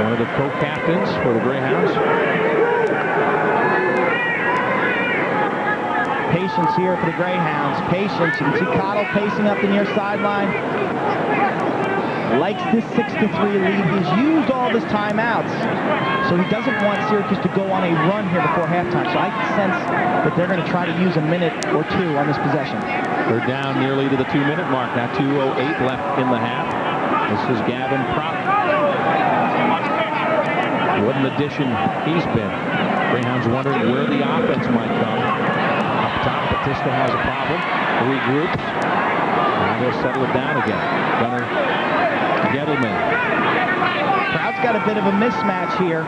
one of the co-captains for the Greyhounds. Patience here for the Greyhounds. Patience. You can see Cottle pacing up the near sideline. likes this 6-3 lead. He's used all of his timeouts, so he doesn't want Syracuse to go on a run here before halftime. So I sense that they're going to try to use a minute or two on this possession. They're down nearly to the 2-minute mark now. 2:08 left in the half. This is Gavin Prout. What an addition he's been. Greyhounds wondering where the offense might come. Up top, Batista has a problem. Regroups. Now they'll settle it down again. Gunnar Gettleman. Prout's got a bit of a mismatch here.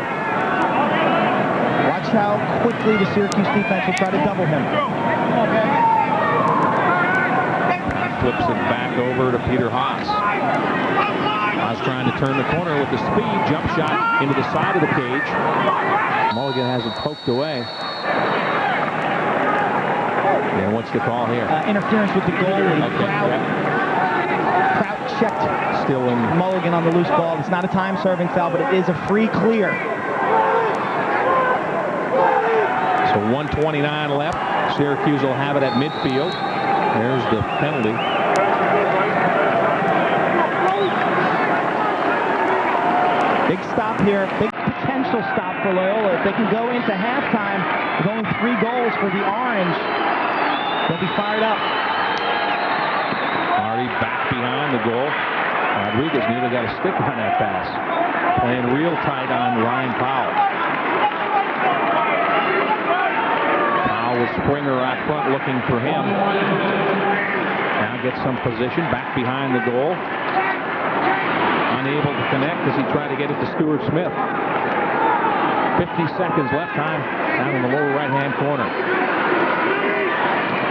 Watch how quickly the Syracuse defense will try to double him. Flips it back over to Peter Haas. Haas trying to turn the corner with the speed. Jump shot into the side of the cage. Mulligan has it poked away. And what's the call here? Interference with the goalie. Prout checked. Still in. Mulligan on the loose ball. It's not a time-serving foul, but it is a free clear. So 1:29 left. Syracuse will have it at midfield. There's the penalty. Big stop here. Big potential stop for Loyola. If they can go into halftime with only 3 goals for the Orange, they'll be fired up. Already back behind the goal. Rodriguez nearly got a stick on that pass. Playing real tight on Ryan Powell. Powell with Springer out front looking for him. Now gets some position back behind the goal. Unable to connect as he tried to get it to Stuart Smith. 50 seconds left. Time down in the lower right-hand corner.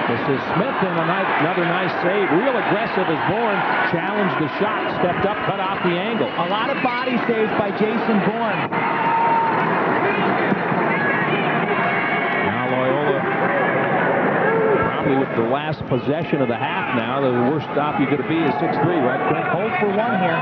This is Smith, and another nice save. Real aggressive as Bourne challenged the shot, stepped up, cut off the angle. A lot of body saves by Jason Bourne. Now Loyola, probably with the last possession of the half now, the worst stop you could be is 6-3, right? Hold for 1 here.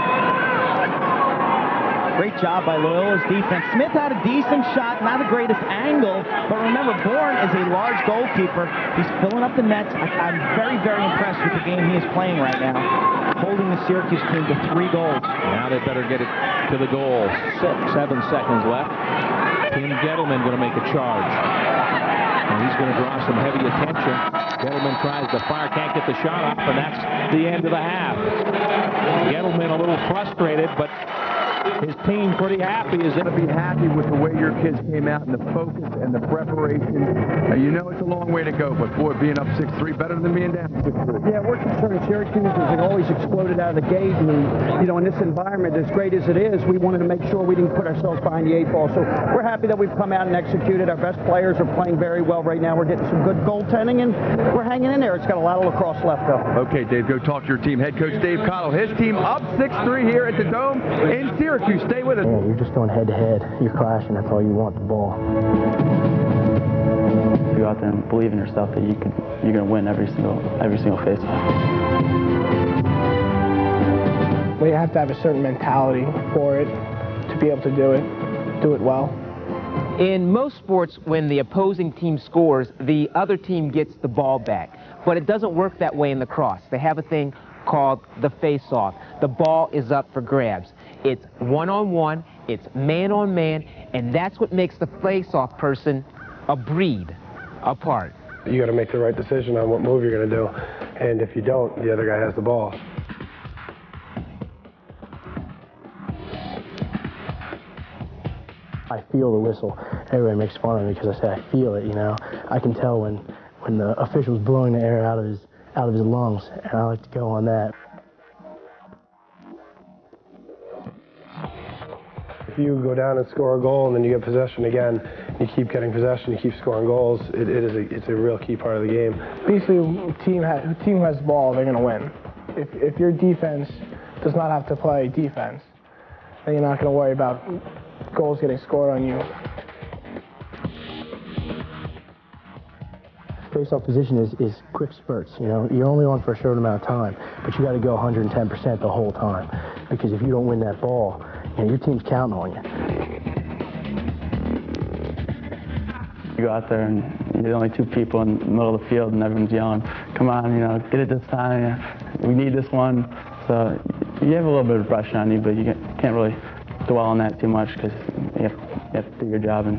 Great job by Loyola's defense. Smith had a decent shot, not the greatest angle, but remember, Bourne is a large goalkeeper. He's filling up the nets. I'm very, very impressed with the game he is playing right now, holding the Syracuse team to 3 goals. Now they better get it to the goal. 7 seconds left. Tim Gettleman going to make a charge. And he's going to draw some heavy attention. Gettleman tries to fire, can't get the shot off, and that's the end of the half. Gettleman a little frustrated, but his team pretty happy. Is going to be happy with the way your kids came out and the focus and the preparation. You know it's a long way to go, but boy, being up 6-3 better than being down 6-3. Yeah, we're concerned. Syracuse has always exploded out of the gate, and you know, in this environment, as great as it is, we wanted to make sure we didn't put ourselves behind the 8 ball. So we're happy that we've come out and executed. Our best players are playing very well right now. We're getting some good goaltending, and we're hanging in there. It's got a lot of lacrosse left, though. Okay, Dave, go talk to your team. Head coach Dave Cottle. His team up 6-3 here at the Dome in Syracuse. Stay with us. Yeah, you're just going head-to-head. You're clashing. That's all you want, the ball. You go out there and believe in yourself that you're going to win every single face-off. Well, you have to have a certain mentality for it to be able to do it well. In most sports, when the opposing team scores, the other team gets the ball back. But it doesn't work that way in lacrosse. They have a thing called the face-off. The ball is up for grabs. It's one-on-one, it's man-on-man, and that's what makes the face-off person a breed apart. You got to make the right decision on what move you're going to do, and if you don't, the other guy has the ball. I feel the whistle. Everybody makes fun of me because I say I feel it, you know. I can tell when the official's blowing the air out of his lungs, and I like to go on that. If you go down and score a goal and then you get possession again, you keep getting possession, you keep scoring goals, it's a real key part of the game. Basically, team who has the ball, they're going to win. If your defense does not have to play defense, then you're not going to worry about goals getting scored on you. Face-off position is quick spurts, you know. You're only on for a short amount of time, but you got to go 110% the whole time, because if you don't win that ball, you know, your team's counting on you. You go out there and you're the only 2 people in the middle of the field and everyone's yelling, come on, you know, get it this time. We need this one. So You have a little bit of pressure on you, but you can't really dwell on that too much because you have to do your job and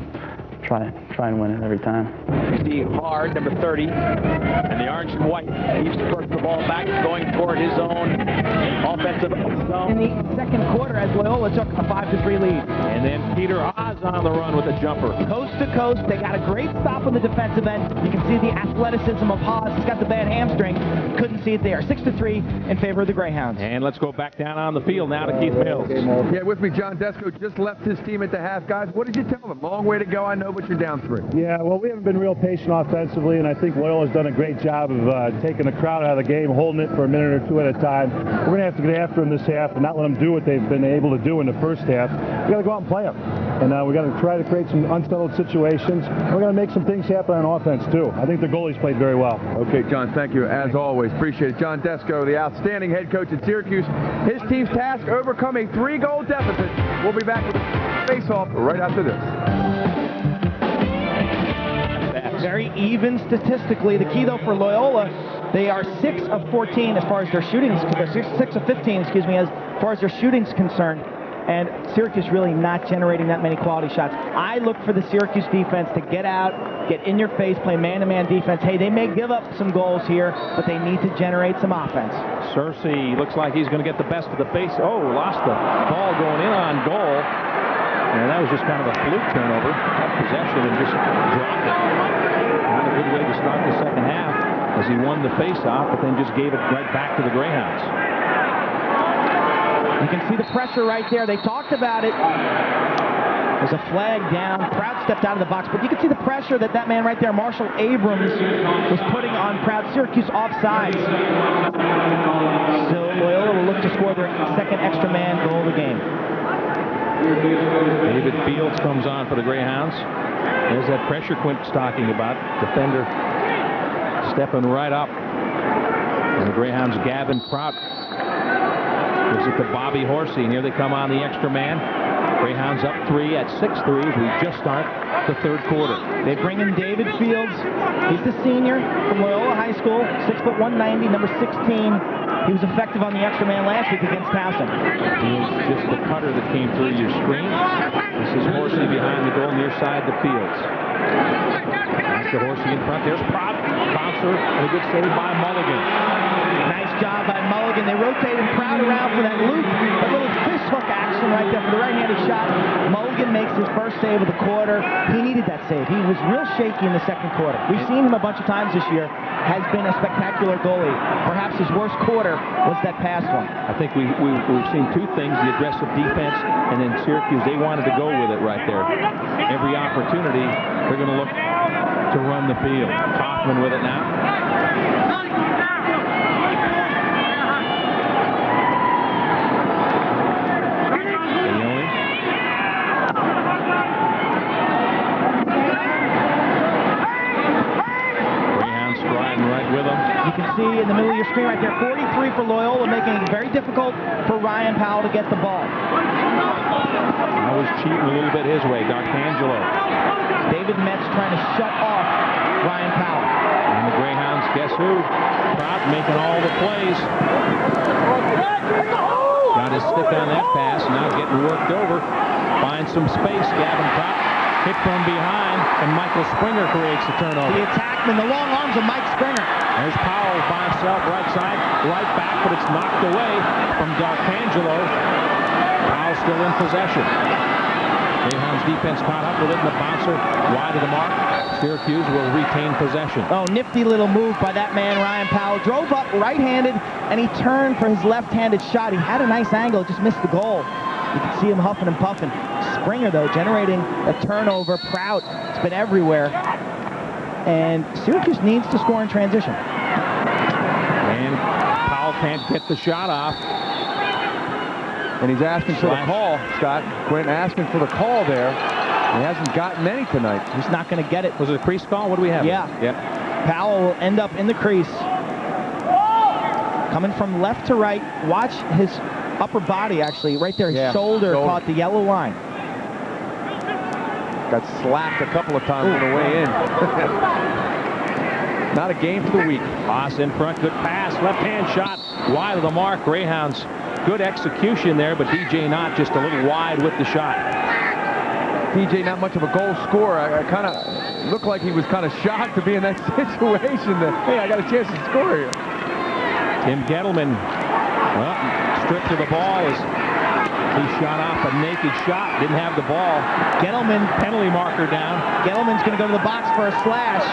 try and win it every time. Steve Hard, number 30, and the orange and white. He's put the ball back, going toward his own offensive zone. In the second quarter, as Loyola took a 5-3 lead. And then Peter Oz on the run with a jumper. Coast to coast, they got a great stop on the defensive end. You can see the athleticism of Haas. He's got the bad hamstring. Couldn't see it there. 6-3 in favor of the Greyhounds. And let's go back down on the field now to Keith Mills. Yeah, with me, John Desco just left his team at the half. Guys, what did you tell them? Long way to go, I know, but you're down 3. Yeah, well, we haven't been real patient offensively, and I think Loyola's done a great job of taking the crowd out of the game, holding it for a minute or two at a time. We're going to have to get after them this half and not let them do what they've been able to do in the first half. We've got to go out and play them. And we got to try to create some unsettled situations. We're going to make some things happen on offense, too. I think the goalies played very well. Okay, John, thank you, as always. Appreciate it. John Desco, the outstanding head coach at Syracuse. His team's task, overcome a 3-goal deficit. We'll be back with a face-off right after this. Very even statistically. The key, though, for Loyola, they are 6 of 14 as far as their shooting is concerned. 6 of 15, excuse me, as far as their shooting's concerned. And Syracuse really not generating that many quality shots. I look for the Syracuse defense to get out, get in your face, play man-to-man defense. Hey, they may give up some goals here, but they need to generate some offense. Cersei looks like he's going to get the best of the face. Oh, lost the ball going in on goal. And that was just kind of a fluke turnover. Possession and just dropped it. Not a good way to start the second half as he won the face-off, but then just gave it right back to the Greyhounds. You can see the pressure right there. They talked about it. There's a flag down. Proud stepped out of the box, but you can see the pressure that man right there, Marshall Abrams, was putting on Proud. Syracuse offsides. So Loyola will look to score their second extra man goal of the game. David Fields comes on for the Greyhounds. There's that pressure Quint's talking about. Defender stepping right up. And the Greyhounds, Gavin Prout gives it to Bobby Horsey. And here they come on the extra man. Greyhounds up 3 at 6-3 as we just start the third quarter. They bring in David Fields. He's the senior from Loyola High School, 6 foot 190, number 16. He was effective on the extra man last week against Towson. Fields, just the cutter that came through your screen. This is Horsey behind the goal near side to Fields. That's the Horsey in front. There's Prout. Bouncer and a good save by Mulligan. Nice job by Mulligan. They rotated Prout around for that loop. A little fish hook action right there for the right-handed shot. Mulligan makes his first save of the quarter. He needed that save. He was real shaky in the second quarter. We've seen him a bunch of times this year. Has been a spectacular goalie. Perhaps his worst quarter was that past one. I think we've seen two things, the aggressive defense, and then Syracuse, they wanted to go with it right there. Every opportunity, they're going to look to run the field. Kaufman with it now. You can see in the middle of your screen right there, 43 for Loyola, making it very difficult for Ryan Powell to get the ball. I was cheating a little bit his way, D'Arcangelo. David Metz trying to shut off Ryan Powell. And the Greyhounds, guess who? Prout making all the plays. Got his stick on that pass, now getting worked over. Finds some space, Gavin Prout. Hit from behind, and Michael Springer creates the turnover. The attackman, the long arms of Mike Springer. There's Powell by himself, right side, right back, but it's knocked away from D'Arcangelo. Powell still in possession. Greyhounds defense caught up with it, and the bouncer wide of the mark. Syracuse will retain possession. Oh, nifty little move by that man, Ryan Powell. Drove up right-handed, and he turned for his left-handed shot. He had a nice angle, just missed the goal. You can see him huffing and puffing. Springer, though, generating a turnover. Prout, it's been everywhere. And Syracuse needs to score in transition. And Powell can't get the shot off. And he's asking for the call, Scott. Quinn asking for the call there. He hasn't gotten any tonight. He's not going to get it. Was it a crease call? What do we have? Yeah. Powell will end up in the crease. Coming from left to right. Watch his upper body, actually, right there. His shoulder caught the yellow line. Got slapped a couple of times on the way in. Not a game for the week. Haas in front, good pass, left-hand shot, wide of the mark. Greyhounds good execution there, but DJ Knott just a little wide with the shot. DJ not much of a goal scorer. I kind of looked like he was kind of shocked to be in that situation that, hey, I got a chance to score here. Tim Gettleman, well, stripped of the ball as he shot off a naked shot. Didn't have the ball. Gettleman, penalty marker down. Gettleman's going to go to the box for a slash.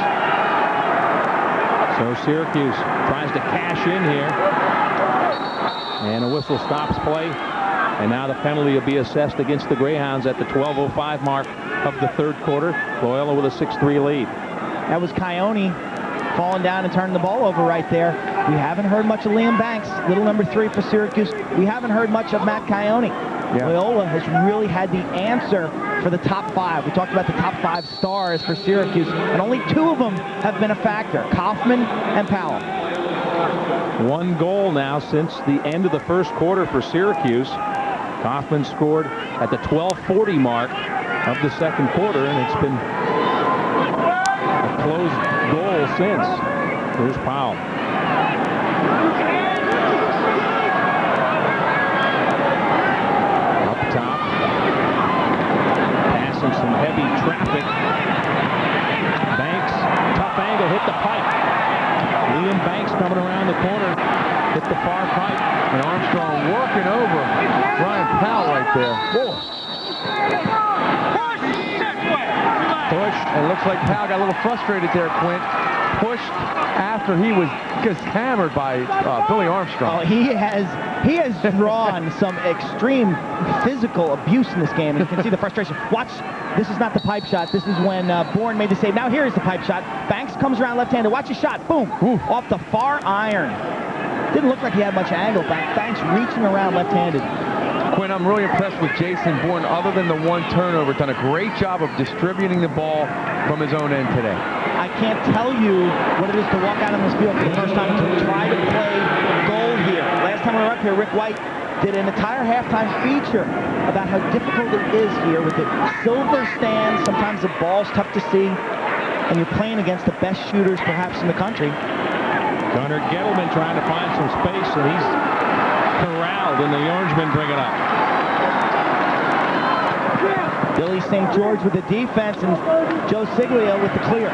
So Syracuse tries to cash in here. And a whistle stops play. And now the penalty will be assessed against the Greyhounds at the 12:05 mark of the third quarter. Loyola with a 6-3 lead. That was Coyote falling down and turning the ball over right there. We haven't heard much of Liam Banks, little number 3 for Syracuse. We haven't heard much of Matt Coyote. Yeah. Loyola has really had the answer for the top 5. We talked about the top 5 stars for Syracuse, and only 2 of them have been a factor, Kaufman and Powell. 1 goal now since the end of the first quarter for Syracuse. Kaufman scored at the 12:40 mark of the second quarter, and it's been a closed goal since. Here's Powell. Up top. Passing some heavy traffic. Banks, tough angle, hit the pipe. Liam Banks coming around the corner, hit the far pipe. And Armstrong working over Ryan Powell right there. Whoa. Push. And it looks like Powell got a little frustrated there, Quint. Pushed after he was just hammered by Billy Armstrong. Oh, he has drawn some extreme physical abuse in this game. And you can see the frustration. Watch, this is not the pipe shot. This is when Bourne made the save. Now here is the pipe shot. Banks comes around left-handed. Watch his shot. Boom. Ooh. Off the far iron. Didn't look like he had much angle. Banks reaching around left-handed. Quinn, I'm really impressed with Jason Bourne. Other than the 1 turnover, done a great job of distributing the ball from his own end today. I can't tell you what it is to walk out on this field for the first time to try to play goal here. Last time we were up here, Rick White did an entire halftime feature about how difficult it is here with the silver stand. Sometimes the ball's tough to see, and you're playing against the best shooters perhaps in the country. Gunnar Gettleman trying to find some space, and he's corralled, and the Orangemen bring it up. Billy St. George with the defense, and Joe Siglia with the clear.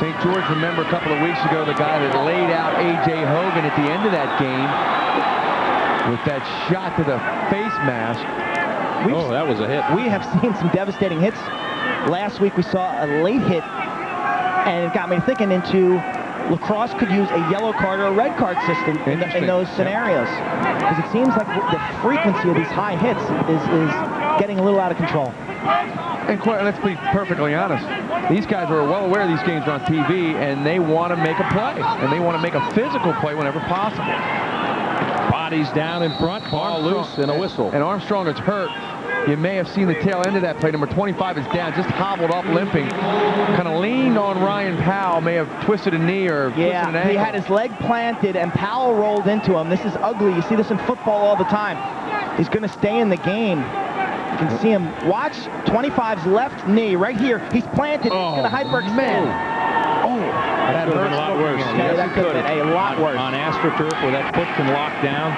St. George, remember a couple of weeks ago, the guy that laid out A.J. Hogan at the end of that game with that shot to the face mask. That was a hit. We have seen some devastating hits. Last week we saw a late hit, and it got me thinking into Lacrosse could use a yellow card or a red card system in those scenarios. Because it seems like the frequency of these high hits is getting a little out of control. And let's be perfectly honest. These guys are well aware these games are on TV, and they want to make a play. And they want to make a physical play whenever possible. Bodies down in front, ball loose, and a whistle. And Armstrong is hurt. You may have seen the tail end of that play. Number 25 is down, just hobbled up, limping. Kind of leaned on Ryan Powell, may have twisted a knee or twisted an ankle. He had his leg planted, and Powell rolled into him. This is ugly. You see this in football all the time. He's going to stay in the game. You can see him. Watch 25's left knee right here. He's planted. He's going to hyperextend. That could have been a lot worse. Yes, that could have been a lot worse. On AstroTurf, where that foot can lock down.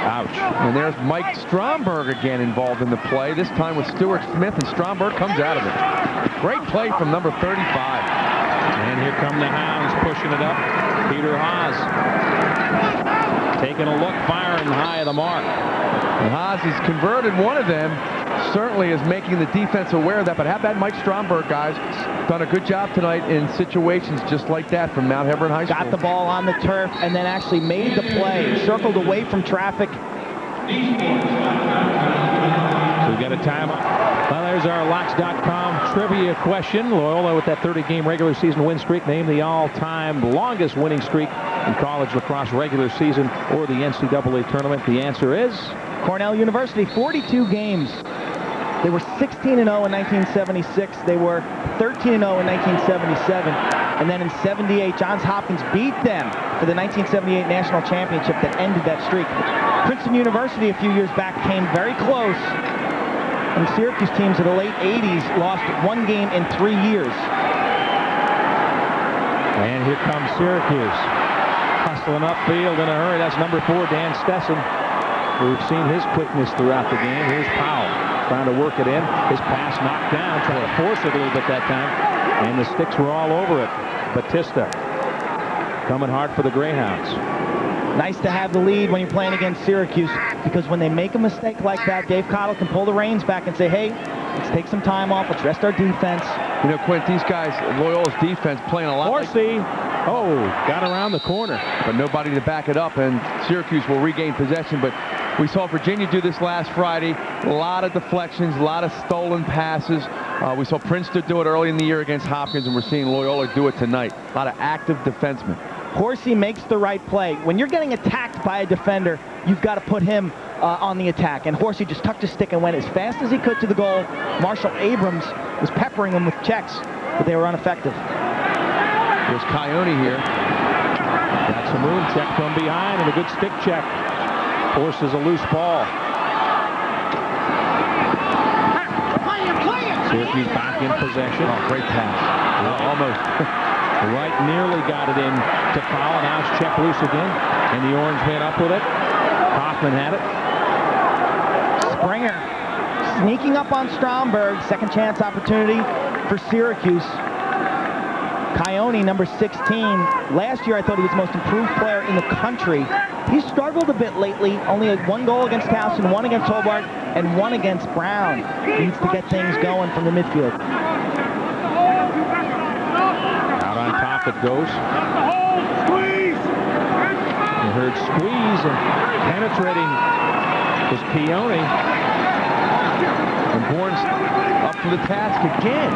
Ouch. And there's Mike Stromberg again involved in the play, this time with Stuart Smith, and Stromberg comes out of it. Great play from number 35. And here come the Hounds pushing it up. Peter Haas taking a look, firing high of the mark. And Haas has converted one of them. Certainly is making the defense aware of that, but how about Mike Stromberg, guys? Done a good job tonight in situations just like that from Mount Hebron High School. Got the ball on the turf and then actually made the play. Circled away from traffic. So we got a timeout. Well, there's our Locks.com trivia question. Loyola with that 30-game regular season win streak named the all-time longest winning streak in college lacrosse regular season or the NCAA tournament. The answer is Cornell University, 42 games. They were 16-0 in 1976. They were 13-0 in 1977. And then in 78, Johns Hopkins beat them for the 1978 national championship that ended that streak. Princeton University a few years back came very close. And Syracuse teams of the late 80s lost 1 game in 3 years. And here comes Syracuse. Hustling upfield in a hurry. That's number 4, Dan Stessen. We've seen his quickness throughout the game. Here's Powell trying to work it in. His pass knocked down, trying to force it a little bit that time. And the sticks were all over it. Batista coming hard for the Greyhounds. Nice to have the lead when you're playing against Syracuse, because when they make a mistake like that, Dave Cottle can pull the reins back and say, hey, let's take some time off. Let's rest our defense. You know, Quint, these guys, Loyola's defense playing a lot. Horsey, got around the corner. But nobody to back it up, and Syracuse will regain possession. But we saw Virginia do this last Friday. A lot of deflections, a lot of stolen passes. We saw Princeton do it early in the year against Hopkins, and we're seeing Loyola do it tonight. A lot of active defensemen. Horsey makes the right play. When you're getting attacked by a defender, you've got to put him on the attack. And Horsey just tucked his stick and went as fast as he could to the goal. Marshall Abrams was peppering him with checks, but they were ineffective. There's Coyote here. That's a moon check from behind and a good stick check. Forces a loose ball. Syracuse back in possession. Oh, great pass. Almost. Right nearly got it in to Powell. Now it's checked loose again. And the Orange man up with it. Hoffman had it. Springer sneaking up on Stromberg. Second chance opportunity for Syracuse. Coyote, number 16. Last year I thought he was the most improved player in the country. He's struggled a bit lately. Only had 1 goal against Towson, 1 against Hobart, and 1 against Brown. He needs to get things going from the midfield. Out on top it goes. You heard squeeze, and penetrating was Keone. And Bourne's up to the task again.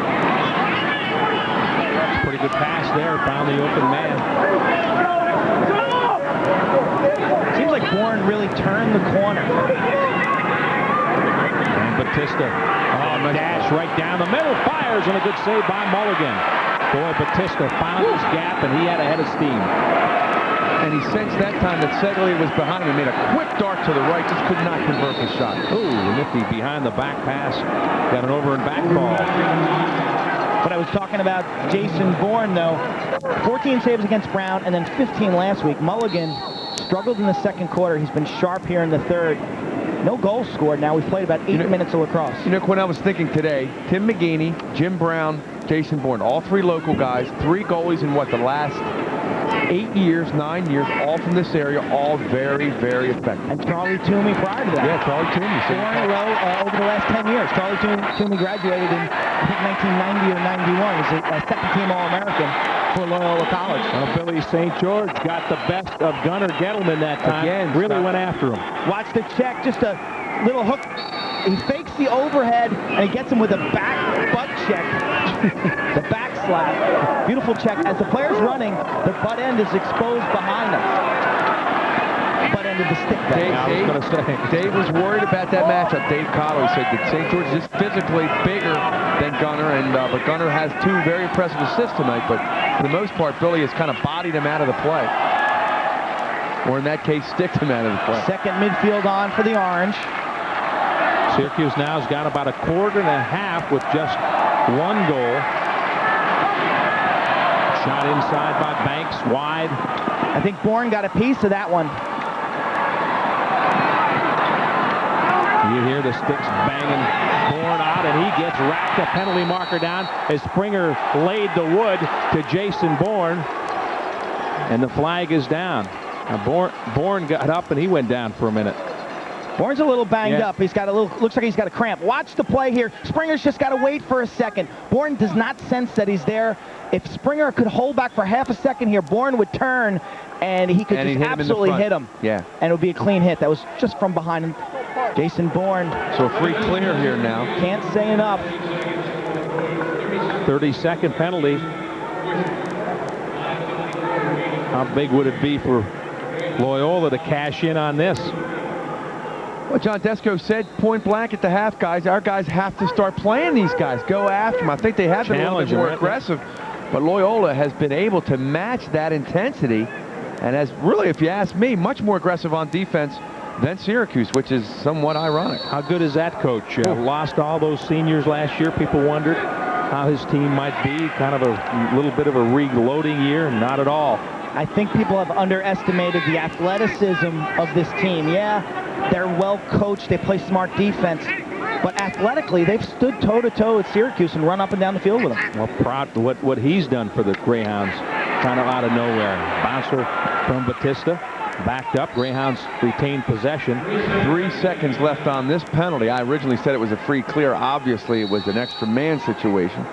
Pretty good pass there. Found the open man. Seems like Bourne really turned the corner. And Batista. Oh, dash right down the middle. Fires, and a good save by Mulligan. Boy, Batista found his gap, and he had a head of steam. And he sensed that time that Segley was behind him and made a quick dart to the right. Just could not convert the shot. Ooh, nifty behind the back pass. Got an over and back ball. But I was talking about Jason Bourne, though. 14 saves against Brown, and then 15 last week. Mulligan struggled in the second quarter. He's been sharp here in the third. No goals scored now. We've played about 8 minutes of lacrosse. You know, Quinn, I was thinking today, Tim McGeaney, Jim Brown, Jason Bourne, all 3 local guys, 3 goalies in what, the last 8 years, 9 years, all from this area, all very, very effective. And Charlie Toomey prior to that. Yeah, Charlie Toomey. 4 in a row over the last 10 years. Charlie Toomey graduated in, I think, 1990 or 91. He's a second-team All-American for Loyola College. Well, Billy St. George got the best of Gunnar Gettleman that time. Again, really went after him. Watch the check, just a little hook. He fakes the overhead, and he gets him with a back butt check. The back slap. Beautiful check. As the player's running, the butt end is exposed behind them. Butt end of the stick back. Dave was worried about that matchup. Dave Cottle, he said that St. George is physically bigger than Gunnar, and but Gunnar has 2 very impressive assists tonight, but for the most part, Billy has kind of bodied him out of the play. Or in that case, sticked him out of the play. Second midfield on for the Orange. Syracuse now has got about 1.5 quarters with just 1 goal. Shot inside by Banks, wide. I think Bourne got a piece of that one. You hear the sticks banging Bourne out, and he gets racked. A penalty marker down as Springer laid the wood to Jason Bourne, and the flag is down. Now Bourne got up, and he went down for a minute. Bourne's a little banged up. He's got a little, looks like he's got a cramp. Watch the play here. Springer's just got to wait for a second. Bourne does not sense that he's there. If Springer could hold back for half a second here, Bourne would turn, and he could just absolutely hit him. Yeah. And it would be a clean hit. That was just from behind him. Jason Bourne. So a free clear here now. Can't say enough. 30-second penalty. How big would it be for Loyola to cash in on this? Well, John Desko said point blank at the half, guys, our guys have to start playing these guys. Go after them. I think they have been a little bit more aggressive, but Loyola has been able to match that intensity and has really, if you ask me, much more aggressive on defense than Syracuse, which is somewhat ironic. How good is that coach? Lost all those seniors last year. People wondered how his team might be. Kind of a little bit of a reloading year. Not at all. I think people have underestimated the athleticism of this team. Yeah, they're well coached. They play smart defense. But athletically, they've stood toe-to-toe with Syracuse and run up and down the field with them. Well, proud what he's done for the Greyhounds, kind of out of nowhere. Bouncer from Batista, backed up. Greyhounds retain possession. 3 seconds left on this penalty. I originally said it was a free clear. Obviously, it was an extra man situation.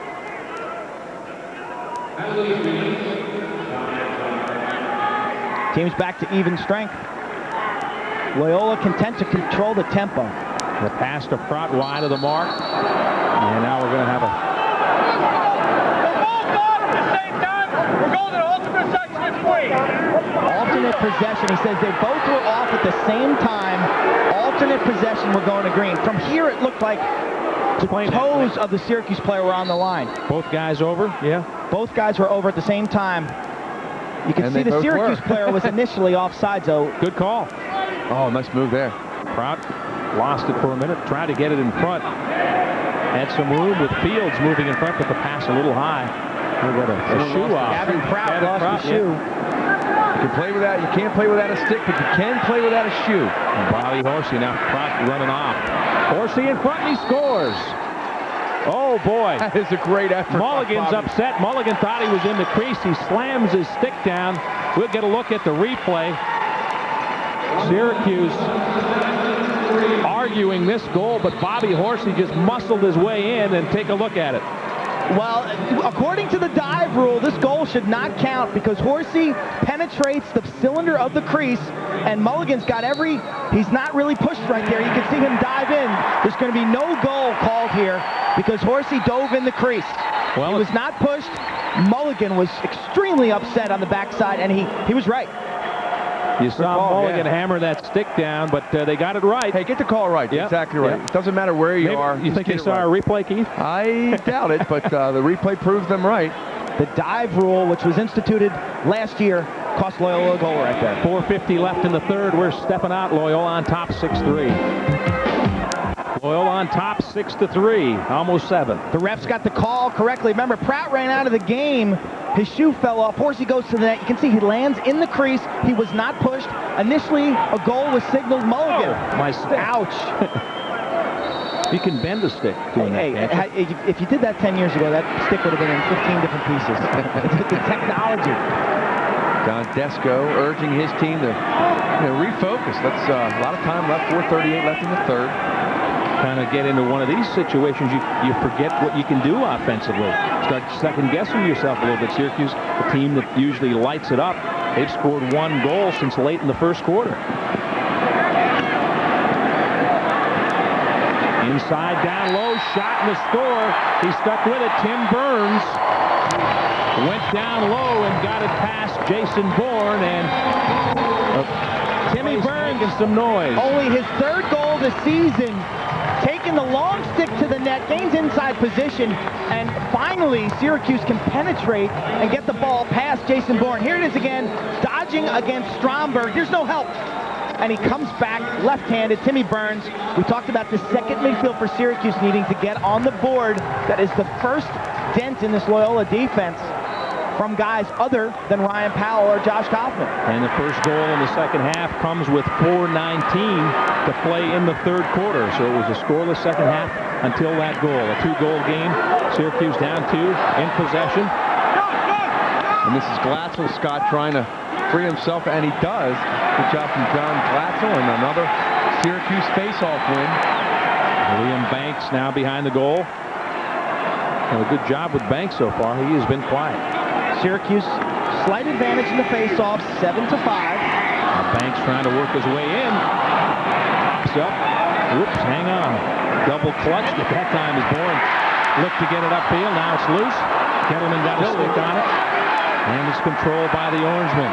Team's back to even strength. Loyola content to control the tempo. The pass to Pratt wide of the mark. And now we're going to have a... We're going to alternate possession between. Alternate possession. He says they both were off at the same time. Alternate possession, we're going to green. From here, it looked like the toes of the Syracuse player were on the line. Both guys over? Yeah. Both guys were over at the same time. You can see the Syracuse player was initially offside, so good call. Oh, nice move there. Prout lost it for a minute, tried to get it in front. Had some room with Fields moving in front, but the pass a little high. We got a shoe off. Gavin Prout lost the shoe. You can play without, you can't play without a stick, but you can play without a shoe. And Bobby Horsey now Prout running off. Horsey in front, and he scores. Oh, boy. That is a great effort. Mulligan's upset. Mulligan thought he was in the crease. He slams his stick down. We'll get a look at the replay. Syracuse arguing this goal, but Bobby Horsey just muscled his way in, and take a look at it. Well, according to the dive rule, this goal should not count because Horsey penetrates the cylinder of the crease, and Mulligan's got he's not really pushed right there. You can see him dive in. There's going to be no goal called here because Horsey dove in the crease. Well, he was not pushed. Mulligan was extremely upset on the backside, and he was right. You saw Mulligan hammer that stick down, but they got it right. Hey, get the call right. Yep. Exactly right. Yep. It doesn't matter where you are. You think they saw a replay, Keith? I doubt it, but the replay proves them right. The dive rule, which was instituted last year, cost Loyola a goal right there. 4:50 left in the third. We're stepping out. Loyola on top 6-3. Loyola on top 6-3, almost 7. The refs got the call correctly. Remember, Pratt ran out of the game. His shoe fell off. Horsey goes to the net. You can see he lands in the crease. He was not pushed. Initially, a goal was signaled. Mulligan. Oh, my stick. Ouch. You can bend a stick doing that. If you did that 10 years ago, that stick would have been in 15 different pieces. It's the technology. Don Desco urging his team to refocus. That's a lot of time left. 4:38 left in the third. Kind of get into one of these situations, you forget what you can do offensively. Start second-guessing yourself a little bit. Syracuse, a team that usually lights it up, they've scored 1 goal since late in the first quarter. Inside, down low, shot and the score. He stuck with it. Tim Burns went down low and got it past Jason Bourne, and Timmy Burns making some noise. Only his 3rd goal this season. Taking the long stick to the net, gains inside position, and finally Syracuse can penetrate and get the ball past Jason Bourne. Here it is again, dodging against Stromberg. There's no help. And he comes back left-handed. Timmy Burns. We talked about the second midfield for Syracuse needing to get on the board. That is the first dent in this Loyola defense from guys other than Ryan Powell or Josh Kaufman. And the first goal in the second half comes with 4:19 to play in the third quarter. So it was a scoreless second half until that goal. A 2-goal game. Syracuse down 2 in possession. And this is Glatzel. Scott trying to free himself, and he does. Good job from John Glatzel, and another Syracuse face-off win. Liam Banks now behind the goal. And a good job with Banks so far. He has been quiet. Syracuse, slight advantage in the face-off, 7-5. Banks trying to work his way in. Pops up. Whoops, hang on. Double clutched at that time as Bourne looked to get it upfield. Now it's loose. Kettleman got a stick on it. And it's controlled by the Orangemen.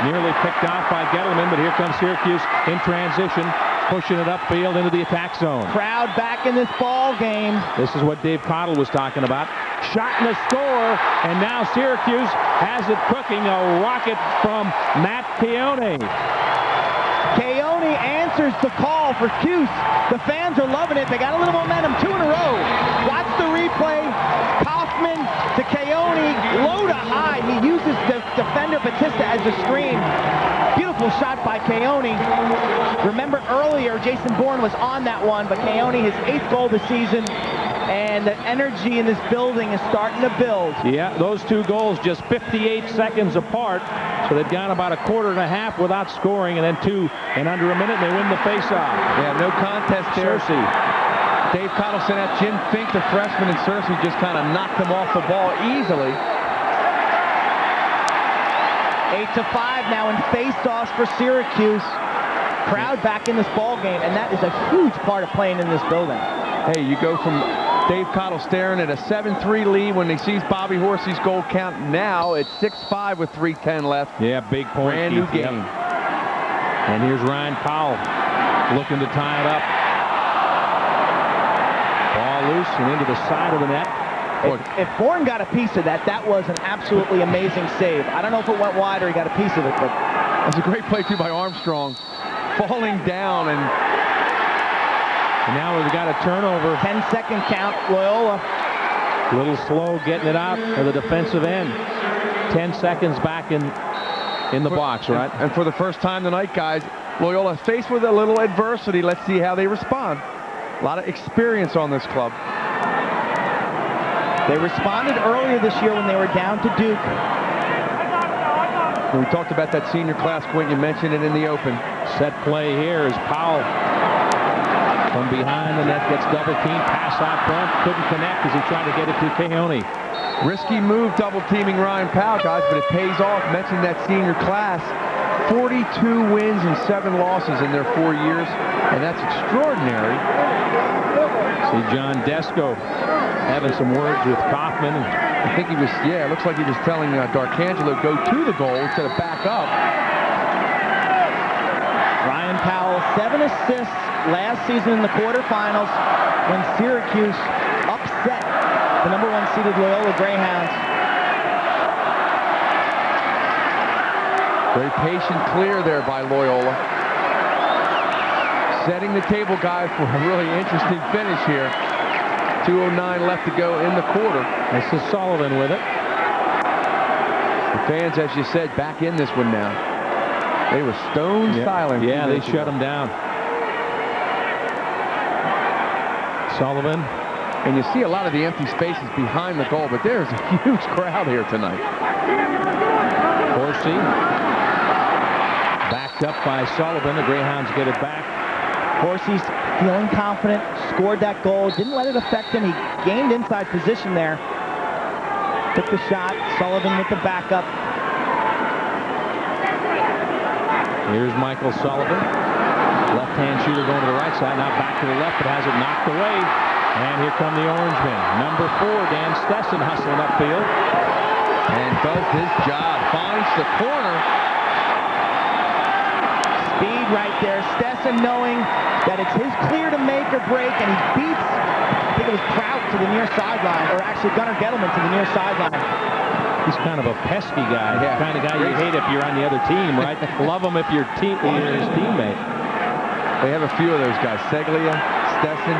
Nearly picked off by Gettleman, but here comes Syracuse in transition, pushing it upfield into the attack zone. Crowd back in this ball game. This is what Dave Cottle was talking about. Shot and a score, and now Syracuse has it cooking. A rocket from Matt Keone. Keone answers the call for Cuse. The fans are loving it. They got a little momentum, 2 in a row. Watch the replay. Kaufman to Keone, low to high. He uses the defender Batista as a screen. Beautiful shot by Keone. Remember earlier, Jason Bourne was on that one, but Keone, his 8th goal this season, and the energy in this building is starting to build. Yeah, those 2 goals just 58 seconds apart, so they've gone about a quarter and a half without scoring, and then 2 in under a minute, and they win the faceoff. Yeah, no contest there. Searcy. Dave Cottle sent out Jim Fink, the freshman, and Syracuse just kind of knocked them off the ball easily. 8-5 now in face-offs for Syracuse. Crowd back in this ball game, and that is a huge part of playing in this building. Hey, you go from Dave Cottle staring at a 7-3 lead when he sees Bobby Horsey's goal count. Now it's 6-5 with 3:10 left. Yeah, big point. Brand new game. And here's Ryan Powell looking to tie it up. Ball loose and into the side of the net. If Bourne got a piece of that, that was an absolutely amazing save. I don't know if it went wide or he got a piece of it, but that's a great play too by Armstrong, falling down, and now we've got a turnover. 10-second count, Loyola. A little slow getting it out of the defensive end. 10 seconds back in the box, right? And for the first time tonight, guys, Loyola faced with a little adversity. Let's see how they respond. A lot of experience on this club. They responded earlier this year when they were down to Duke. And we talked about that senior class, Quint. You mentioned it in the open. Set play here is Powell. From behind the net, gets double teamed, pass out front, couldn't connect as he tried to get it to Keone. Risky move double teaming Ryan Powell, guys, but it pays off. Mentioned that senior class. 42 wins and 7 losses in their 4 years, and that's extraordinary. See John Desko having some words with Kaufman. I think he was, yeah, it looks like he was telling D'Arcangelo go to the goal instead of back up. Ryan Powell, 7 assists last season in the quarterfinals when Syracuse upset the #1 seeded Loyola Greyhounds. Very patient clear there by Loyola. Setting the table, guys, for a really interesting finish here. 2:09 left to go in the quarter. This is Sullivan with it. The fans, as you said, back in this one now. They were stone silent. Yeah, they shut them down. Sullivan. And you see a lot of the empty spaces behind the goal, but there's a huge crowd here tonight. Horsey. Backed up by Sullivan. The Greyhounds get it back. Horsey's feeling confident, scored that goal, didn't let it affect him. He gained inside position there. Took the shot, Sullivan with the backup. Here's Michael Sullivan. Left-hand shooter going to the right side, now back to the left, but has it knocked away. And here come the Orangemen. Number 4, Dan Stessen hustling upfield. And does his job, finds the corner. Speed right there. Stessen knowing that it's his clear to make or break, and he beats, I think it was Prout to the near sideline, or actually Gunnar Gettleman to the near sideline. He's kind of a pesky guy. Yeah. The kind of guy you hate if you're on the other team, right? Love him if you're his teammate. They have a few of those guys. Seglia, Stessen,